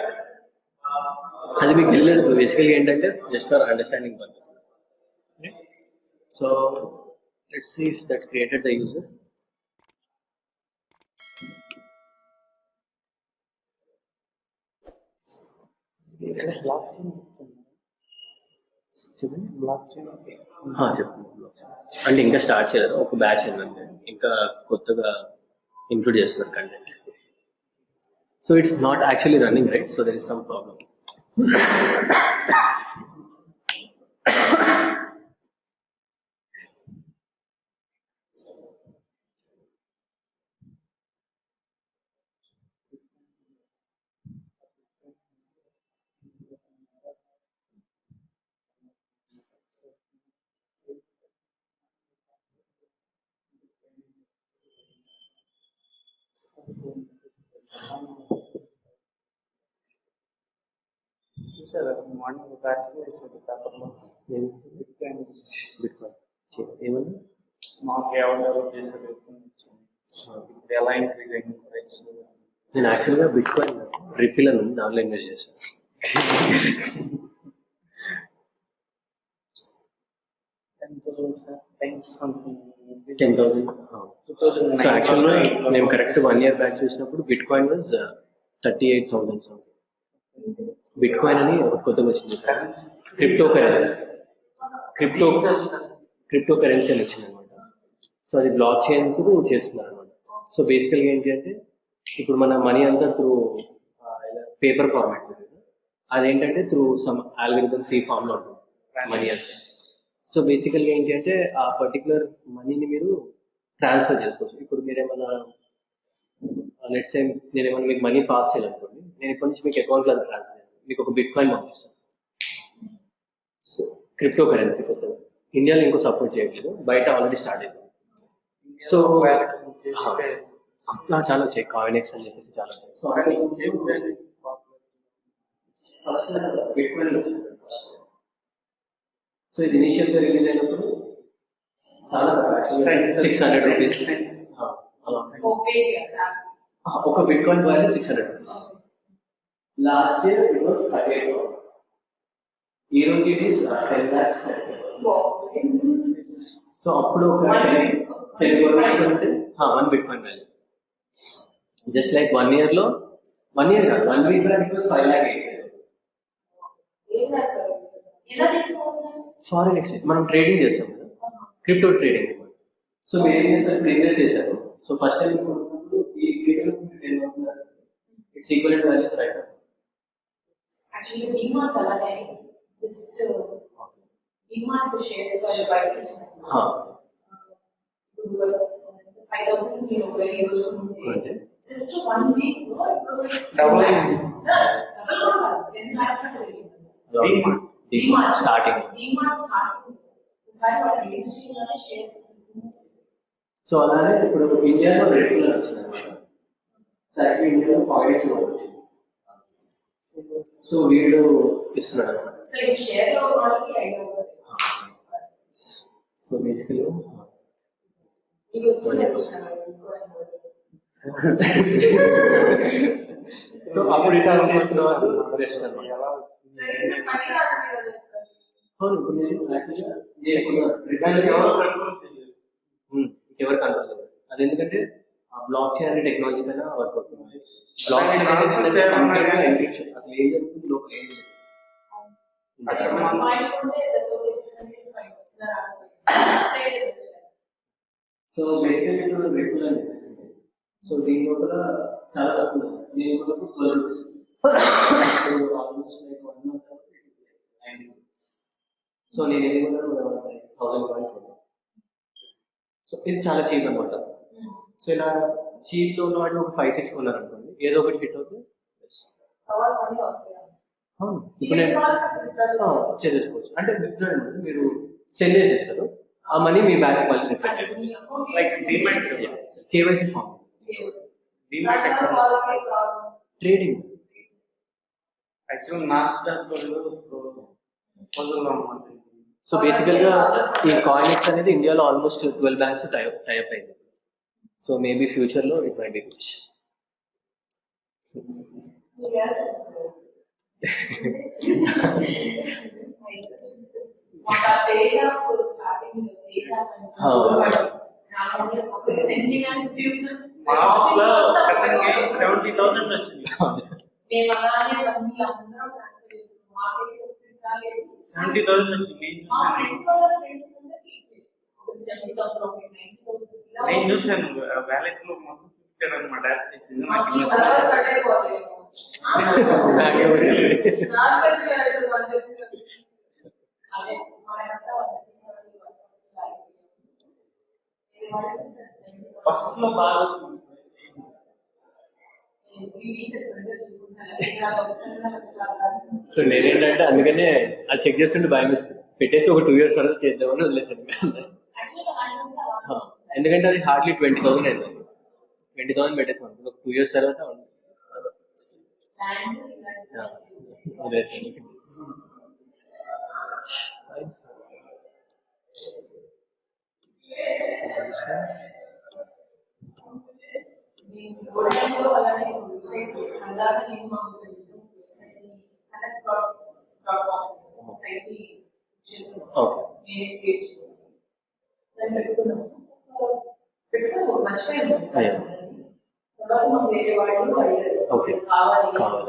అది మీకు తెలియదు. బేసికలీ ఏంటంటే just for understanding purpose. So let's see if that created the user. చెప్పండి. అంటే ఇంకా start చేయలేదు, ఒక బ్యాచ్ ఏంటంటే ఇంకా కొత్తగా ఇంక్లూడ్ చేస్తున్నారు content. So it's not actually running, right? So there is some problem. Morning battery వేసేది పేపర్లో ఏమన్నా మాకు ఎవరు డెవలప్ చేసేది ఇప్పుడు ఎలా ఇంక్రీజ్ అయింది ప్రైస్. నేను యాక్చువల్గా బిట్ కాయిన్ రిఫిల్ అని ఉంది, దాంట్లో ఇన్వెస్ట్ చేశాను. 10,000. సో యాక్చువల్గా మేము కరెక్ట్ 1 year బ్యాక్ చూసినప్పుడు bit coin was 38,000 something. Bit coin అని కొత్తగా వచ్చింది, క్రిప్టో కరెన్సీ అని వచ్చింది అనమాట. సో అది బ్లాక్ చైన్ త్రూ చేస్తున్నారు అనమాట. సో బేసికల్గా ఏంటి అంటే ఇప్పుడు మన మనీ అంతా త్రూ పేపర్ ఫార్మాట్, అదేంటంటే త్రూ సమ్ ఆల్గరిథమ్స్ ఈ ఫామ్ లో ఉంటుంది మనీ అంతా. సో బేసికల్గా ఏంటి అంటే ఆ పర్టికులర్ మనీని మీరు ట్రాన్స్ఫర్ చేసుకోవచ్చు. ఇప్పుడు మీరు ఏమైనా నెక్స్ట్ టైం నేను ఏమైనా మీకు మనీ పాస్ చేయాలనుకోండి, నేను ఇప్పటి నుంచి మీకు అకౌంట్లో అది ట్రాన్స్ఫర్ చేయాలి, మీకు ఒక బిట్ కాయిన్ పంపిస్తాను. సో క్రిప్టో కరెన్సీ కొత్తగా ఇండియాలో ఇంకో సపోర్ట్ చేయట్లేదు, బయట ఆల్రెడీ స్టార్ట్ అయిపోయింది. సో చాలా వచ్చాయి, కాయినెక్స్ అని చెప్పేసి చాలా వచ్చాయి. సో ఫస్ట్ బిట్ కాయిన్ వచ్చింది ఫస్ట్. సో ఇది ఇనిషియల్గా రిలీజ్ అయినప్పుడు చాలా 600 రూపీస్, ఒక bit coin value 600 rupees. Last year it was 38 crore. ఈ రోజు ఇట్ ఈస్ 10 lakhs. సో అప్పుడు ఒక 10 crore అంటే 1 bit coin value. Just like 1 year లో 1 year కాదు 1 week లో it was 5 lakh 8. Foreign exchange మనం ట్రేడింగ్ చేస్తాం కదా, క్రిప్టో ట్రేడింగ్. సో మీరు ఏం చేస్తారు, ఇన్వెస్ట్ చేశారు. సో ఫస్ట్ టైం ఈ crypto it's equal values right. Actually, DMart alane just DMart shares value buying. 5,000 very useful. Just 1 week, it was double. 10 lakhs DMart starting. DMart starting. Sorry, what registering shares. So అలానే ఇప్పుడు ఇండియాలో regular వచ్చింది అనమాట. So actually ఇండియాలో points వచ్చింది. So వీళ్ళు ఇస్తున్నాడు అనమాట. సో బేసికలీ సో అప్పుడు ఇట్లా చేసుకున్న వాళ్ళు బెస్ట్ అనమాట. అవును, ఇప్పుడు నేను యాక్చువల్గా ఎవరు కంట్రోల్ లేదు. అది ఎందుకంటే బ్లాక్ చైన్ అనే టెక్నాలజీ పైన వర్క్ అవుతుంది. బ్లాక్ చైన్ అనేది ఎన్క్రిప్షన్, అసలు ఏం జరుగుతుంది లోపల ఏం జరుగుతుంది. సో బేసికల్లీ ఇప్పుడు రెగ్యులర్ అని చెప్పేసి, సో దీని లోపల చాలా తక్కువ ఉంది. దీని లోపల 12 rupees, almost like 1 month 90 rupees. So నేను ఏది కూడా 1000 coins కొన్నాను. సో ఇది చాలా చీప్ అనమాట. సో ఇలా చీప్ లో ఉన్న వాటిని ఒక 5-6 కొన్నారు అనుకోండి, ఏదో ఒకటి హిట్ అవుతుంది. ఇప్పుడు నేను చేసేసుకోవచ్చు. అంటే విత్డ్రా అంటే మీరు సెల్ చేసేస్తారు, ఆ మనీ మీ బ్యాంక్ మళ్ళీ రిఫ్లెక్ట్ అవుతుంది. Like demat KYC form trading. Actual మాస్టర్లో సో బేసికల్గా ఈ కాయినెక్స్ అనేది ఇండియాలో ఆల్మోస్ట్ 12 banks టైప్ అయింది. సో మేబీ ఫ్యూచర్లో it might be good. Marks లో 70,000 వచ్చింది. 70,000 వచ్చింది. నేను చూసాను వ్యాలెట్ లో మొత్తం చూపించాడు అనమాట. ఫస్ట్ లో బాగా సో నేనేంటంటే అందుకనే అది చెక్ చేస్తుంటే భయం పెట్టేసి ఒక 2 years తర్వాత చేద్దామని వదిలేసాను. ఎందుకంటే అది హార్డ్లీ 20,000 అయింది. 20,000 పెట్టేసాం అనుకో, ఒక 2 years తర్వాత వదిలేసాను. ఓకే కావాలి.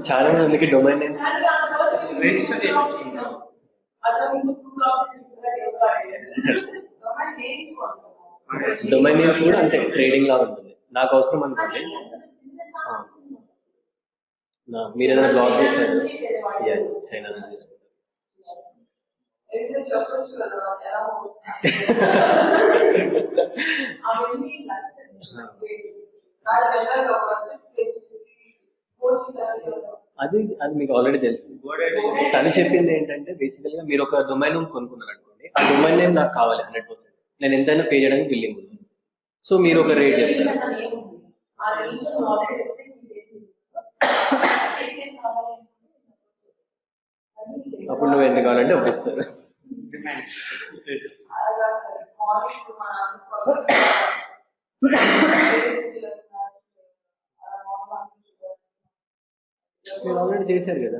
చాలా మందికి domain names register domain names కూడా అంతే ట్రేడింగ్ లాగా ఉంటుంది. నాకు అవసరం అనుకోండి, మీరు ఏదైనా బ్లాగ్ చేశారు చైనా చేసుకుంటారు. అది మీకు ఆల్రెడీ తెలుసు. తను చెప్పింది ఏంటంటే బేసికల్గా మీరు ఒక డొమైన్ కొనుక్కున్నారు అనుకోండి, ఆ డొమైన్ నేమ్ నాకు కావాలి 100%, నేను ఎంతైనా పే చేయడానికి విల్లింగ్ ఉంది. సో మీరు ఒక రేట్ చెప్తారు, అప్పుడు నువ్వు ఎంత కావాలంటే అప్పుడు ఇస్తారు. మీరు ఆల్రెడీ చేశారు కదా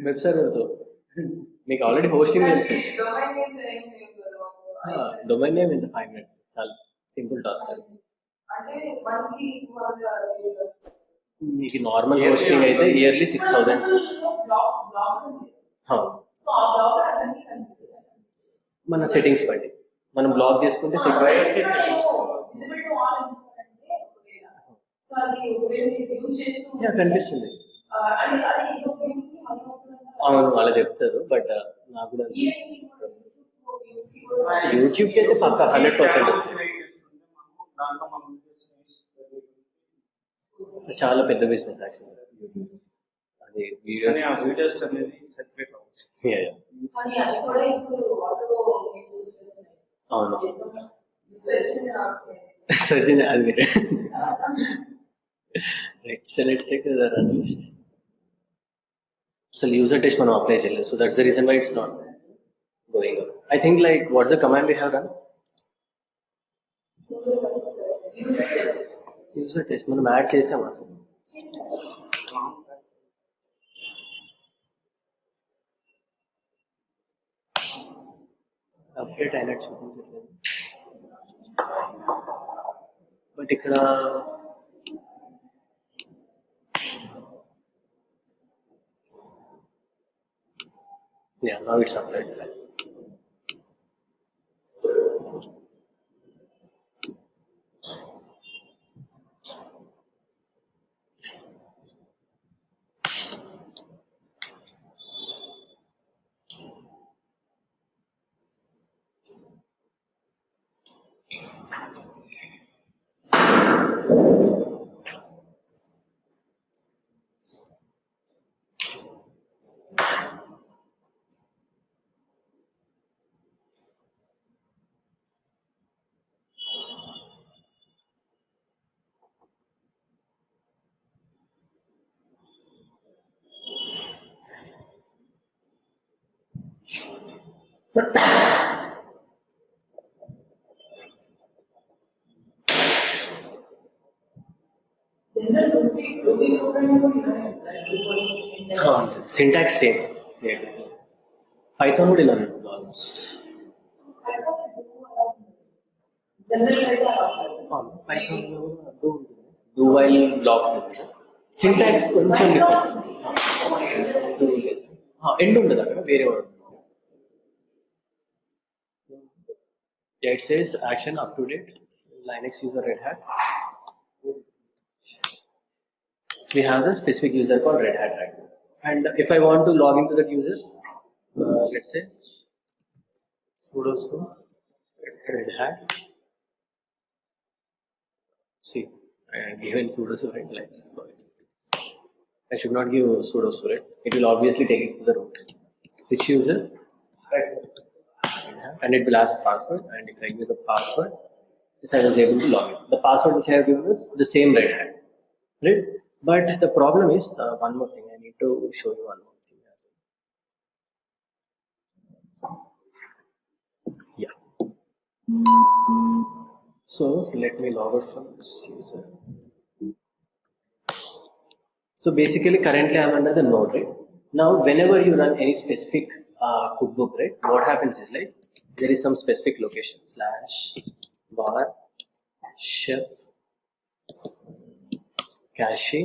వెబ్ సర్వర్తో, మీకు ఆల్రెడీ హోస్టింగ్ తెలుసు. డొమైన్ నేమ్ ఎంత 5 minutes చాలా సింపుల్ టాస్క్ అది. మీకు నార్మల్ హోస్టింగ్ అయితే ఇయర్లీ 6,000. మన సెట్టింగ్స్ బట్టి మనం బ్లాక్ చేసుకుంటే కనిపిస్తుంది. అవును అలా చెప్తారు, బట్ నాకు కూడా యూట్యూబ్కి అయితే పక్కా 100% వస్తుంది. చాలా పెద్ద బిజినెస్ యాక్చువల్గా యూట్యూబ్. అది వీడియోస్ అనేది సెపరేట్ అవుతుంది. అవును సర్చ్ అది వేరే. Right, so let's take the run list. అసలు యూజర్ టెస్ట్ మనం అప్లై చేయలేదు, so that's the reason why it's not going on. I think like what's the command we have run? User test మనం add చేసాం అసలు. Update అయినట్టు చూపించట్లేదు, but ఇక్కడ now it's updated. Syntax same. Python would learn almost. Python do while block. Syntax కొంచెం different. End ఉండదు అక్కడ, వేరే word. It says action up to date, Linux user Red Hat. We have the specific user called Red Hat right now. And if I want to log into that user, let's say sudo Red Hat. See, I have given sudo right? Like, sorry. I should not give sudo right? It will obviously take it to the root. Switch user, and it will ask password. And if I give the password, yes, I was able to log in. The password which I have given is the same Red Hat, right? But the problem is one more thing. I need to show you one more thing. Yeah. So let me log out from this user. So basically, currently I'm under the node, right? Now, whenever you run any specific cookbook, right? What happens is like there is some specific location /var chef cache.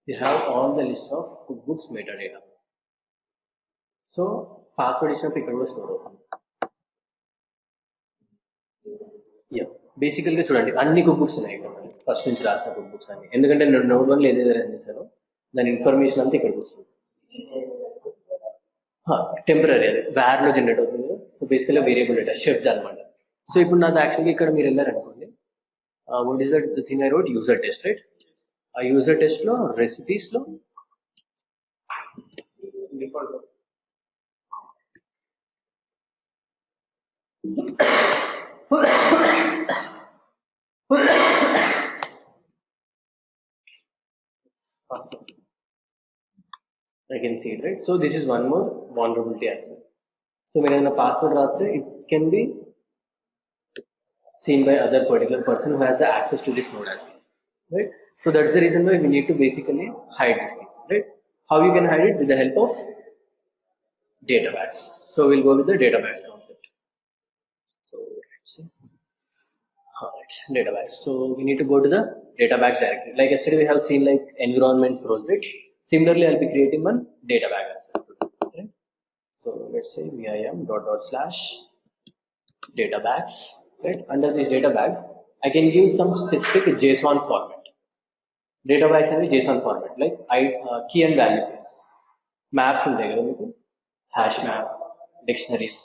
you have all the list of cookbooks metadata. So password is ఇక్కడ కూడా store అవుతుంది. బేసికల్గా చూడండి అన్ని cook books ఉన్నాయి ఇక్కడ first నుంచి రాసిన కుక్ బుక్స్ అన్ని, ఎందుకంటే నేను నోట్ వన్లో ఏదైతే రన్ చేశానో దాని ఇన్ఫర్మేషన్ అంతా ఇక్కడికి వస్తుంది. టెంపరీ అది వ్యార్లో జనరేట్ అవుతుంది కదా. సో బేసికల్గా వేరియబుల్ డేటా షెఫ్ అనమాట. సో ఇప్పుడు నాది యాక్చువల్గా ఇక్కడ మీరు వెళ్ళారనుకోండి, what is that the thing I wrote, user test, right? ఆ యూజర్ టెస్ట్లో రెసిపీస్లో I can see it, right? So this is one more vulnerability as well. So when a password raster, it can be seen by other particular person who has the access to this node as well, right? So that's the reason why we need to basically hide these things, right? How you can hide it? With the help of database. So we'll go with the database concept. So let's see. Alright, database. So we need to go to the database directory. Like yesterday we have seen like environments roles, right? Similarly, I'll be creating one database. Right? So let's say vim /database. Right? Under this database, I can give some specific JSON format. Database and JSON format, like key and value base. Maps ఉంటాయి కదా మీకు, hash map, dictionaries.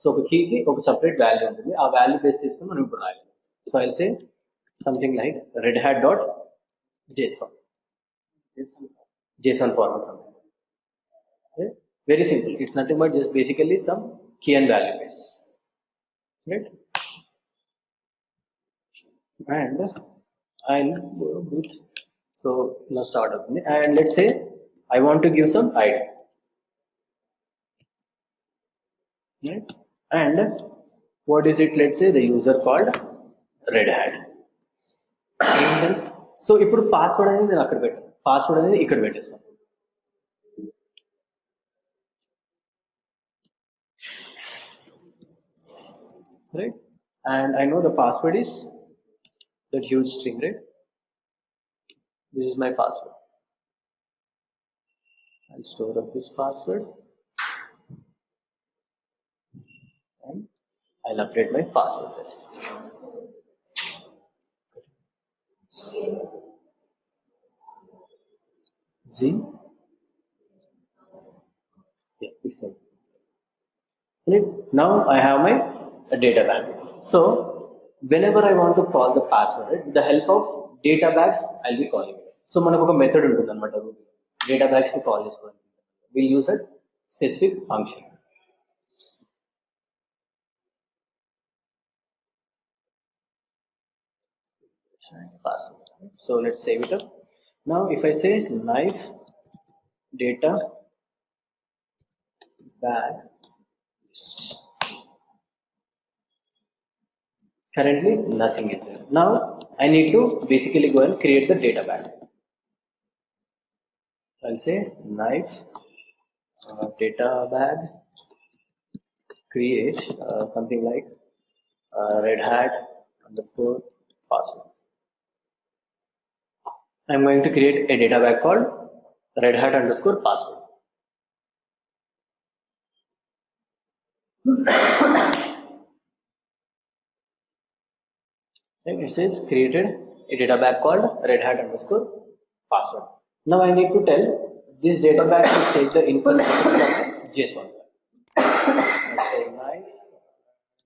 So ఒక key కి ఒక separate value ఉంటుంది. ఆ value base తీసుకొని మనం ఇప్పుడు రాయాలి. So I'll say something like redhat.json. JSON format. Okay? Very simple. It's nothing but just basically some key and value base, right? And I'll go with, so now start up, and let's say I want to give some ID, right? And what is it? Let's say the user called Red Hat. So ఇప్పుడు password అనేది నేను అక్కడ పెట్టాను, password అనేది ఇక్కడ పెట్టేస్తాను, right? And I know the password is that huge string, right? This is my password. I'll store up this password and I'll update my password there. Z. Yeah, right? Now I have my data bank. So whenever I want to call the password, right, with the help of data bags, I'll be calling it. So మనకు ఒక method ఉంటుంది అన్నమాట, data bags ని call చేసుకోవాలి. We'll use a specific function. Password. So let's save it up. Now if I say knife data bag list, currently nothing is there. Now I need to basically go and create the data bag. I'll say knife data bag create something like red hat underscore password. I'm going to create a data bag called red hat underscore password. And it says created a data bag called red hat underscore password. Now I need to tell this data bag to take the information from JSON. Let's say knife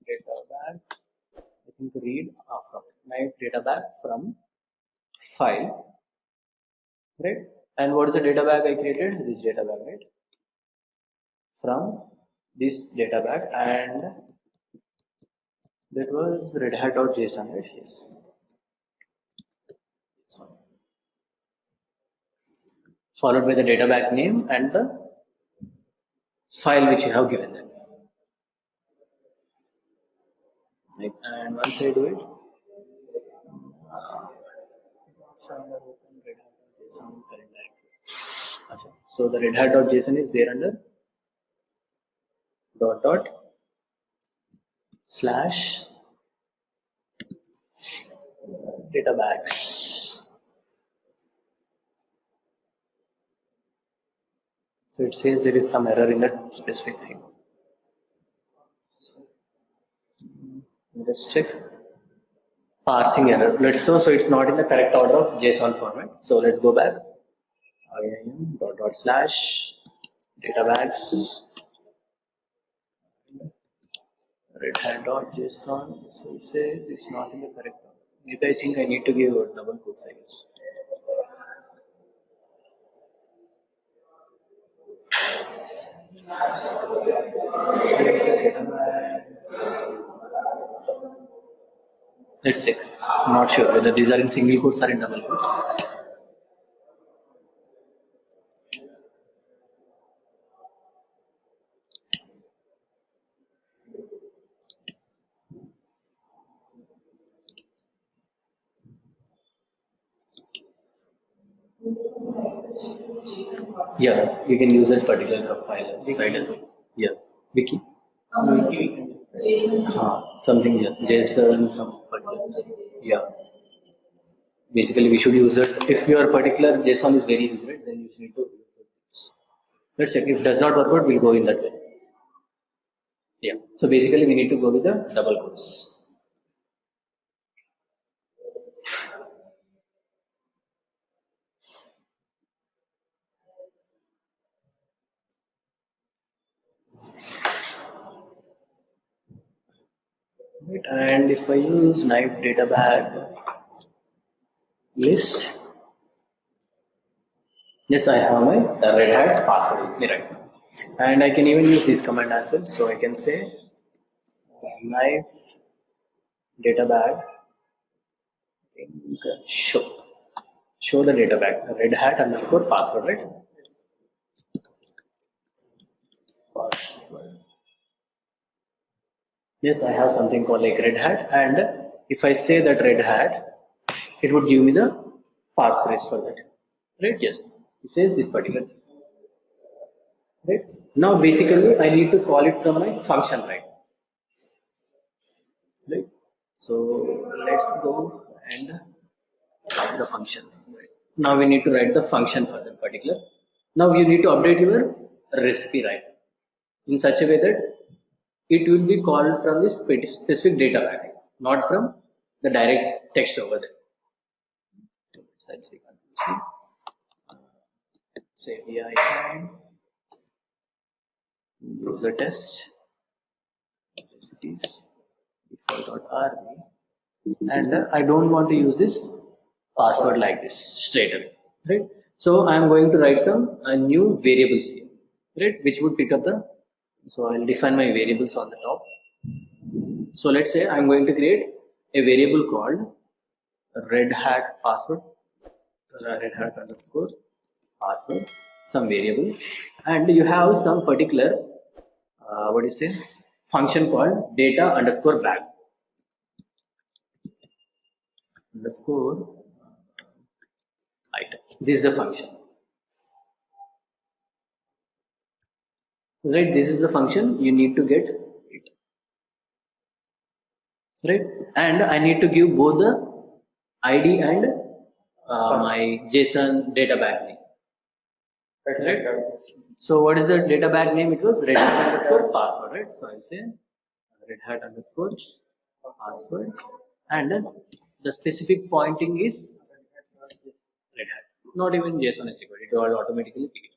data bag, I think read from knife data bag from file, right? And what is the data bag I created? This data bag, right? From this data bag, and that was redhat.json, right? Yes. Followed by the data bag name and the file which you have given them. Right? And once I do it, so the redhat.json is there under dot slash data bags. So it says there is some error in that specific thing. Let's check. Parsing error. So it's not in the correct order of JSON format. So let's go back. IIM dot slash databags red hat dot JSON. So it says it's not in the correct order. Maybe I think I need to give a double quotes, I guess. Let's check. I'm not sure whether these are in single quotes or in double quotes. Yeah, you can use that particular file right as well. Yeah, Wiki. Something yes, JSON, some particular. Yeah. Basically, we should use it. If your particular JSON is very rigid, then you need to use it. Let's check. If it does not work out, we'll go in that way. Yeah. So basically, we need to go with the double quotes. Right. And if I use knife data bag list, yes, I have my Red Hat password with me right now. And I can even use this command as well. So I can say knife data bag show the data bag red hat underscore password, right? Password. Yes, I have something called like red hat, and if I say that red hat, it would give me the passphrase for that, right? Yes, it says this particular thing, right? Now basically I need to call it from my function, right? So let's go and write the function. Now we need to write the function for that particular. Now you need to update your recipe, right? In such a way that it will be called from this specific data bag, not from the direct text over there. So let's say VI and user test recipes default.rb, and I don't want to use this password like this straight away, right? So I am going to write some new variables here, right? Which would pick up the. So I'll define my variables on the top. So let's say I'm going to create a variable called red hat password, red hat underscore password, some variable, and you have some particular function called data underscore bag underscore item. This is the function, right? This is the function you need to get it, right? And I need to give both the ID and my JSON data bag name, right? So what is the data bag name? It was red hat underscore password, right? So I'll say red hat underscore password, and then the specific pointing is red hat. Not even JSON is required; it will automatically pick it.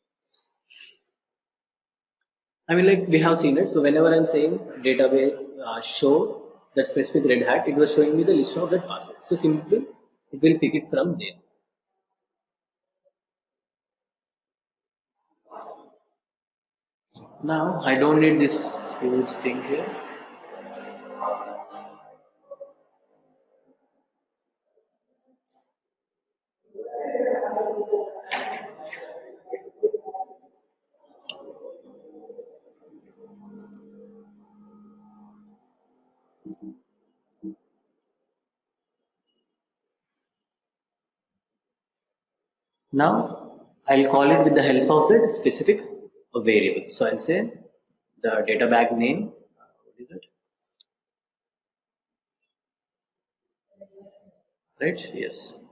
I mean, like we have seen it. So whenever I'm saying database show that specific red hat, it was showing me the list of that password. So simply it will pick it from there. Now I don't need this huge thing here. Now I'll call it with the help of that specific variable. So I'll say the data bag name. What is it? Right? Yes.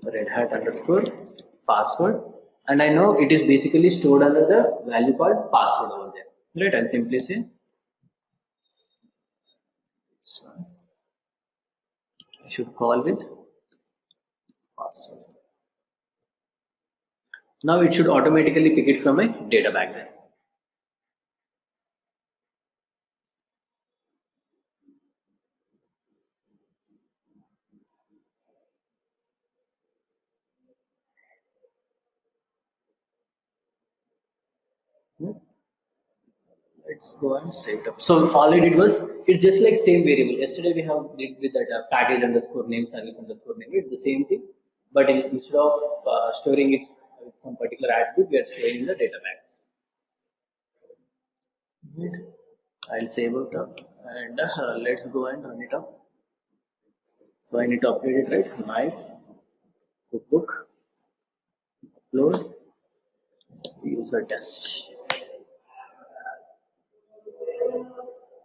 Red hat underscore password, and I know it is basically stored under the value called password over there. Right? I'll simply say I should call with password. Now it should automatically pick it from my data back there. Let's go and set it up. So all I did was, it's just like same variable. Yesterday we have did with that package underscore name, service underscore name. It's the same thing, but instead of storing it with some particular attribute, we are storing in the data bags. I'll save it up and let's go and run it up. So I need to update it, right? Nice cookbook, upload, user test.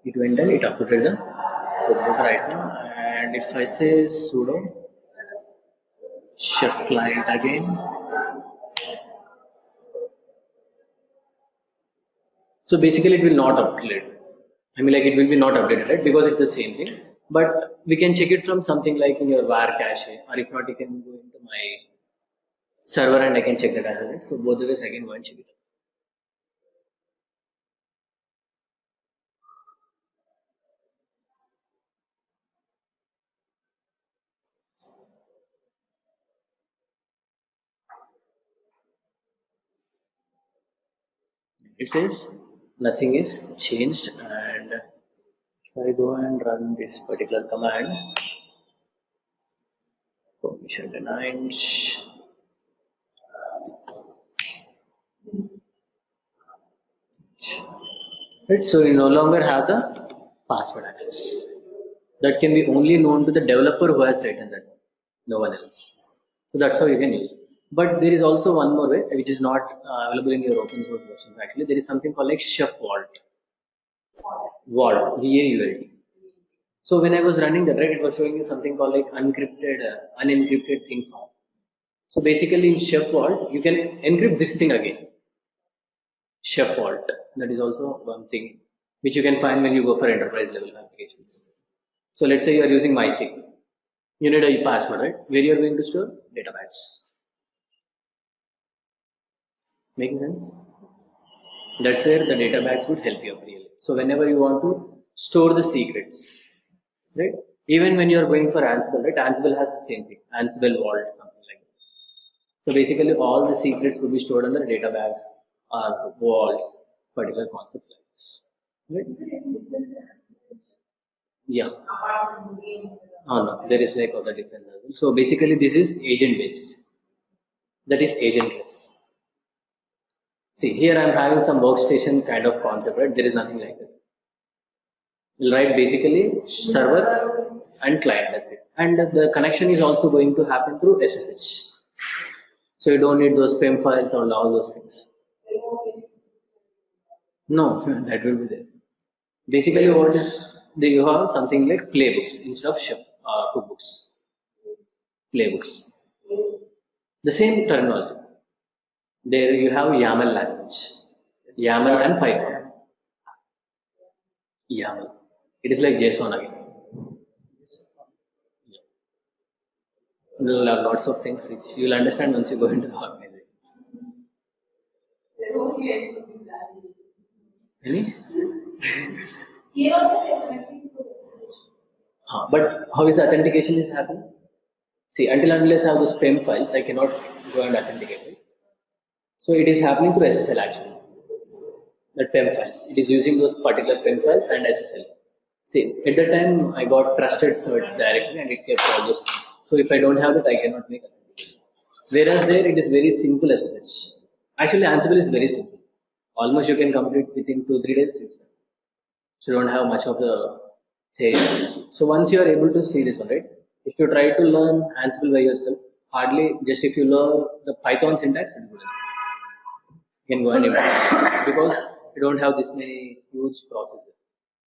It went and it uploaded the cookbook right now. And if I say sudo chef client again, so basically it will not update. I mean, like it will be not updated, right? Because it's the same thing. But we can check it from something like in your var cache, or if not, you can go into my server and I can check that as well. Right? So both the ways I can go and check it. It says nothing is changed, and if I go and run this particular command, permission denied. Right, so you no longer have the password access. That can be only known to the developer who has written that, no one else. So that's how you can use. But there is also one more way, which is not available in your open source versions. Actually, there is something called like Chef Vault. Vault, V-A-U-L-T. So when I was running that, right, it was showing you something called like unencrypted thing form. So basically in Chef Vault, you can encrypt this thing again. Chef Vault. That is also one thing which you can find when you go for enterprise level applications. So let's say you are using MySQL. You need a password, right? Where you are going to store? Database. Making sense? That's where the database would help you up really. So whenever you want to store the secrets, right? Even when you are going for Ansible, right? Ansible has the same thing. Ansible Vault, something like that. So basically all the secrets will be stored under database or vaults, particular concepts like this. Right? Yeah. Oh no, there is like other different levels. So basically this is agent based. That is agentless. See, here I am having some workstation kind of concept, right? There is nothing like that. We'll write basically server and client, that's it. And the connection is also going to happen through SSH. So you don't need those PEM files or all those things. No, that will be there. Basically what is, you have something like playbooks instead of cookbooks. Playbooks. The same terminology. There you have YAML language. YAML and Python. YAML. It is like JSON again. Yeah. There are lots of things which you will understand once you go into the organizations. Any? But how is the authentication is happening? See, until unless I have those PEM files, I cannot go and authenticate it. So it is happening through SSL actually. The PEM files. It is using those particular PEM files and SSL. See, at that time I got trusted certs directly and it kept all those things. So if I don't have that, I cannot make authentication. Whereas there it is very simple SSH. Actually, Ansible is very simple. Almost you can complete within 2-3 days. So you don't have much of the theory. So once you are able to see this one, right? If you try to learn Ansible by yourself, hardly just if you learn the Python syntax, it's good enough. You can go and implement because you don't have this many huge processes.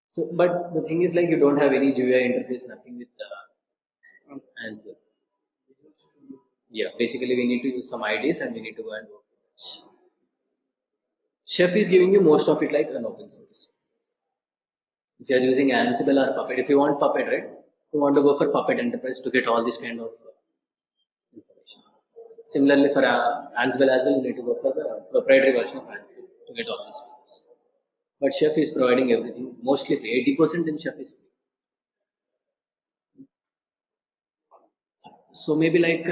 So, but the thing is like you don't have any GUI interface, nothing with Ansible. Yeah, basically we need to use some IDs and we need to go and work. Chef is giving you most of it like an open source. If you are using Ansible or Puppet, if you want Puppet, right? You want to go for Puppet Enterprise to get all this kind of information. Similarly, for Ansible as well, you need to go for the proprietary version of Ansible to get all these tools. But Chef is providing everything, mostly free. 80% in Chef is free. So maybe like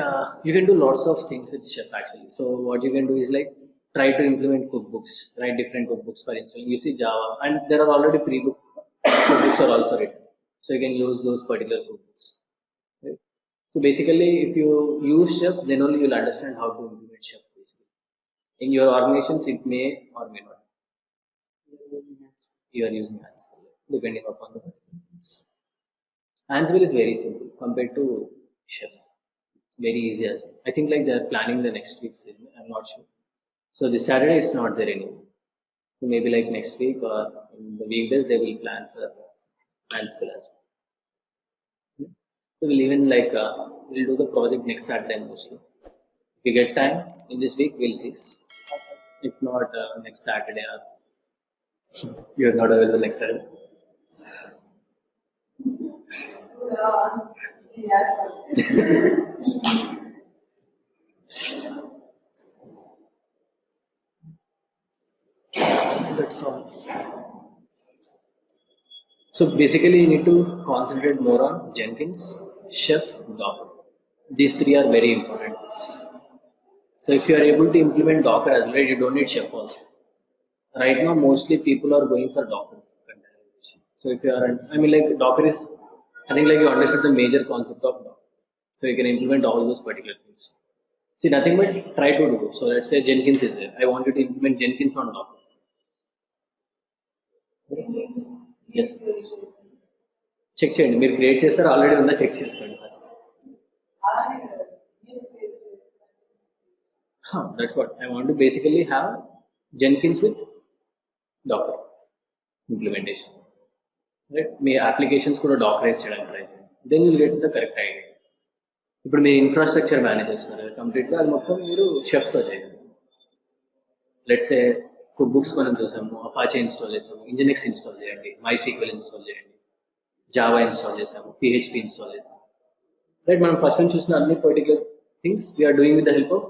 you can do lots of things with Chef actually. So what you can do is like try to implement cookbooks, write different cookbooks for instance. You see Java, and there are already cookbooks are also written. So you can use those particular cookbooks. Right? So basically, if you use Chef, then only you'll understand how to implement Chef. Basically, in your organizations, it may or may not. You are using Ansible, depending upon the particular things. Ansible is very simple compared to Chef. Very easy as well. I think like they are planning the next week's season. I'm not sure. So this Saturday it's not there anymore. So maybe like next week or in the weekdays they will plan for Ansible as well. So we'll even like we'll do the project next Saturday mostly. If we get time in this week, we'll see. If not next Saturday or you're not available next Saturday. That's all. So basically, you need to concentrate more on Jenkins, Chef, Docker. These three are very important. So if you are able to implement Docker as well, you don't need Chef also. Right now, mostly people are going for Docker containerization. So if you are, I mean, like Docker is, I think like you understood the major concept of Docker. So you can implement all those particular things. See, nothing but try to do it. So let's say Jenkins is there. I want you to implement Jenkins on Docker. Yes. Check చేయండి మీరు create చేస్తారు already ఉందా check చేసుకోండి first that's what I want to basically have Jenkins with Docker implementation right మీ applications కూడా dockerise చేయడానికి try చేయండి then will get the correct idea ఇప్పుడు మీరు ఇన్ఫ్రాస్ట్రక్చర్ మేనేజ్ చేస్తున్నారు కంప్లీట్గా అది మొత్తం మీరు షెఫ్తో చేయండి లెట్స్ ఏ కుక్బుక్స్ మనం చూసాము అపాచే ఇన్స్టాల్ చేసాము ఇంజినెక్స్ ఇన్స్టాల్ చేయండి MySQL ఇన్స్టాల్ చేయండి జావా ఇన్స్టాల్ చేసాము PHP ఇన్స్టాల్ చేసాము రైట్ మనం ఫస్ట్ నుంచి చూసిన అన్ని particular things we're doing with the help of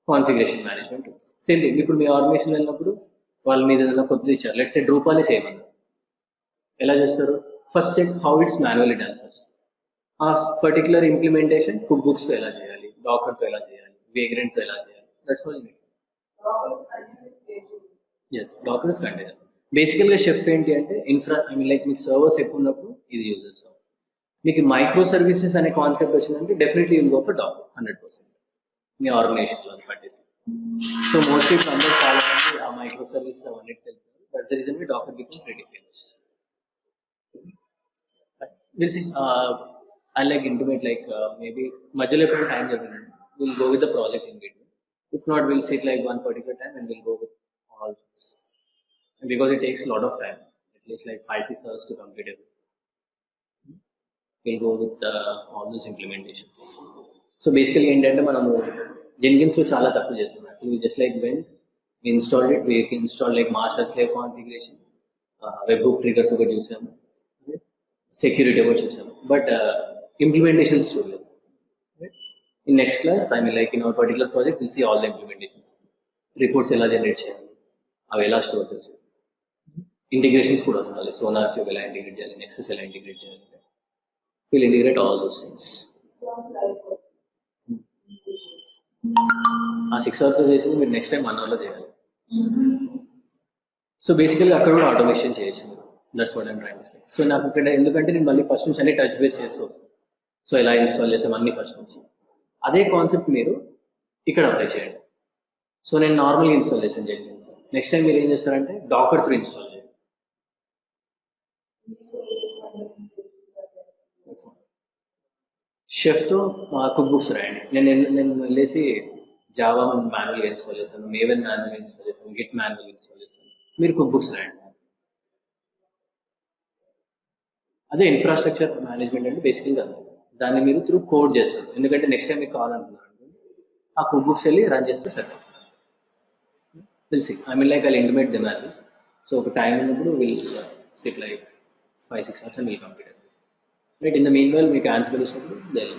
configuration management tools same thing ఇప్పుడు మీ ఆర్గనైజేషన్ వెళ్ళినప్పుడు వాళ్ళ మీద ఏదైనా కొత్తది ఇచ్చారు లెట్స్ ఏ డ్రూపాలే చేయమని ఎలా చేస్తారు first check how it's manually done first ఆ పర్టికులర్ ఇంప్లిమెంటేషన్ కుక్బుక్స్తో ఎలా చేయాలి డాకర్తో ఎలా చేయాలి వేగ్రెంట్తో ఎలా చేయాలి that's all you yes Docker is container బేసికల్గా షెఫ్ ఏంటి అంటే ఐ మీన్ లైక్ మీకు సర్వర్స్ ఎక్కువ ఉన్నప్పుడు ఇది యూజ్ చేస్తాం మీకు మైక్రో సర్వీసెస్ అనే కాన్సెప్ట్ వచ్చిందంటే definitely you'll go for Docker 100% మీ ఆర్గనైజేషన్లో పట్టేసి సో మోస్ట్లీ ఇప్పుడు అందరూ చాలా మంది ఆ మైక్రో సర్వీసెస్ అవన్నీ తెలుస్తారు దట్స్ ద రీజన్ మీ Docker becomes very famous will see I like intimate like maybe మధ్యలో ఎప్పుడు టైం జరిగినండి we'll go with the project in between if not we'll sit like one particular time and we'll go with all this and because it takes a lot of time at least like 5-6 hours to complete it we'll go with all those implementations so basically ఏంటంటే మనము Jenkins లో చాలా తక్కువ చేస్తాం actually just like when we installed it we installed like master slave configuration webhook triggers ఒకటి చూసాము security ఒకటి చూసాము but implementations చూడలేదు in next class I mean like in our particular project we'll see all the implementations reports ఎలా generate చేయాలి అవి ఎలా store చేయాలి ఇంటిగ్రేషన్స్ కూడా ఉండాలి సోనార్ క్యూబ్ ఎలా ఇంటిగ్రేట్ చేయాలి నెక్సస్ ఎలా ఇంటిగ్రేట్ చేయాలి we'll integrate all those things ఆ 6 hours లో చేసింది మీరు నెక్స్ట్ టైం 1 hour లో చేయాలి సో బేసికల్గా అక్కడ కూడా ఆటోమేషన్ చేయొచ్చు that's what I'm trying to say so నాకు ఇక్కడ ఎందుకంటే నేను మళ్ళీ ఫస్ట్ నుంచి అన్ని టచ్ బేస్ చేస్తూ వస్తాను సో ఎలా ఇన్స్టాల్ చేసాం అన్ని ఫస్ట్ నుంచి అదే కాన్సెప్ట్ మీరు ఇక్కడ అప్లై చేయండి సో నేను నార్మల్గా ఇన్స్టాల్ చేశాను జెన్కిన్స్ నెక్స్ట్ టైం మీరు ఏం చేస్తారంటే డాకర్ త్రూ ఇన్స్టాల్ చేయండి షెఫ్తో కుక్ బుక్స్ రాయండి నేను వెళ్ళేసి జావా మాన్యువల్గా ఇన్స్టాల్ చేశాను మేవెన్ మాన్యువల్గా ఇన్స్టాల్ చేశాను గిట్ మాన్యువల్గా ఇన్స్టాల్ చేశాను మీరు కుక్ బుక్స్ రాయండి అదే ఇన్ఫ్రాస్ట్రక్చర్ మేనేజ్మెంట్ అంటే బేసికల్గా దాన్ని మీరు త్రూ కోడ్ చేస్తారు ఎందుకంటే నెక్స్ట్ టైం మీకు కావాలనుకున్నారు ఆ కుక్ బుక్స్ వెళ్ళి రన్ చేస్తే సరే We'll see. I mean, like I'll intimate them as well. So ఒక time ఉన్నప్పుడు we'll sit like 5-6 hours and we'll complete it. Right. In the meanwhile, మీకు Ansible ఇచ్చినప్పుడు they'll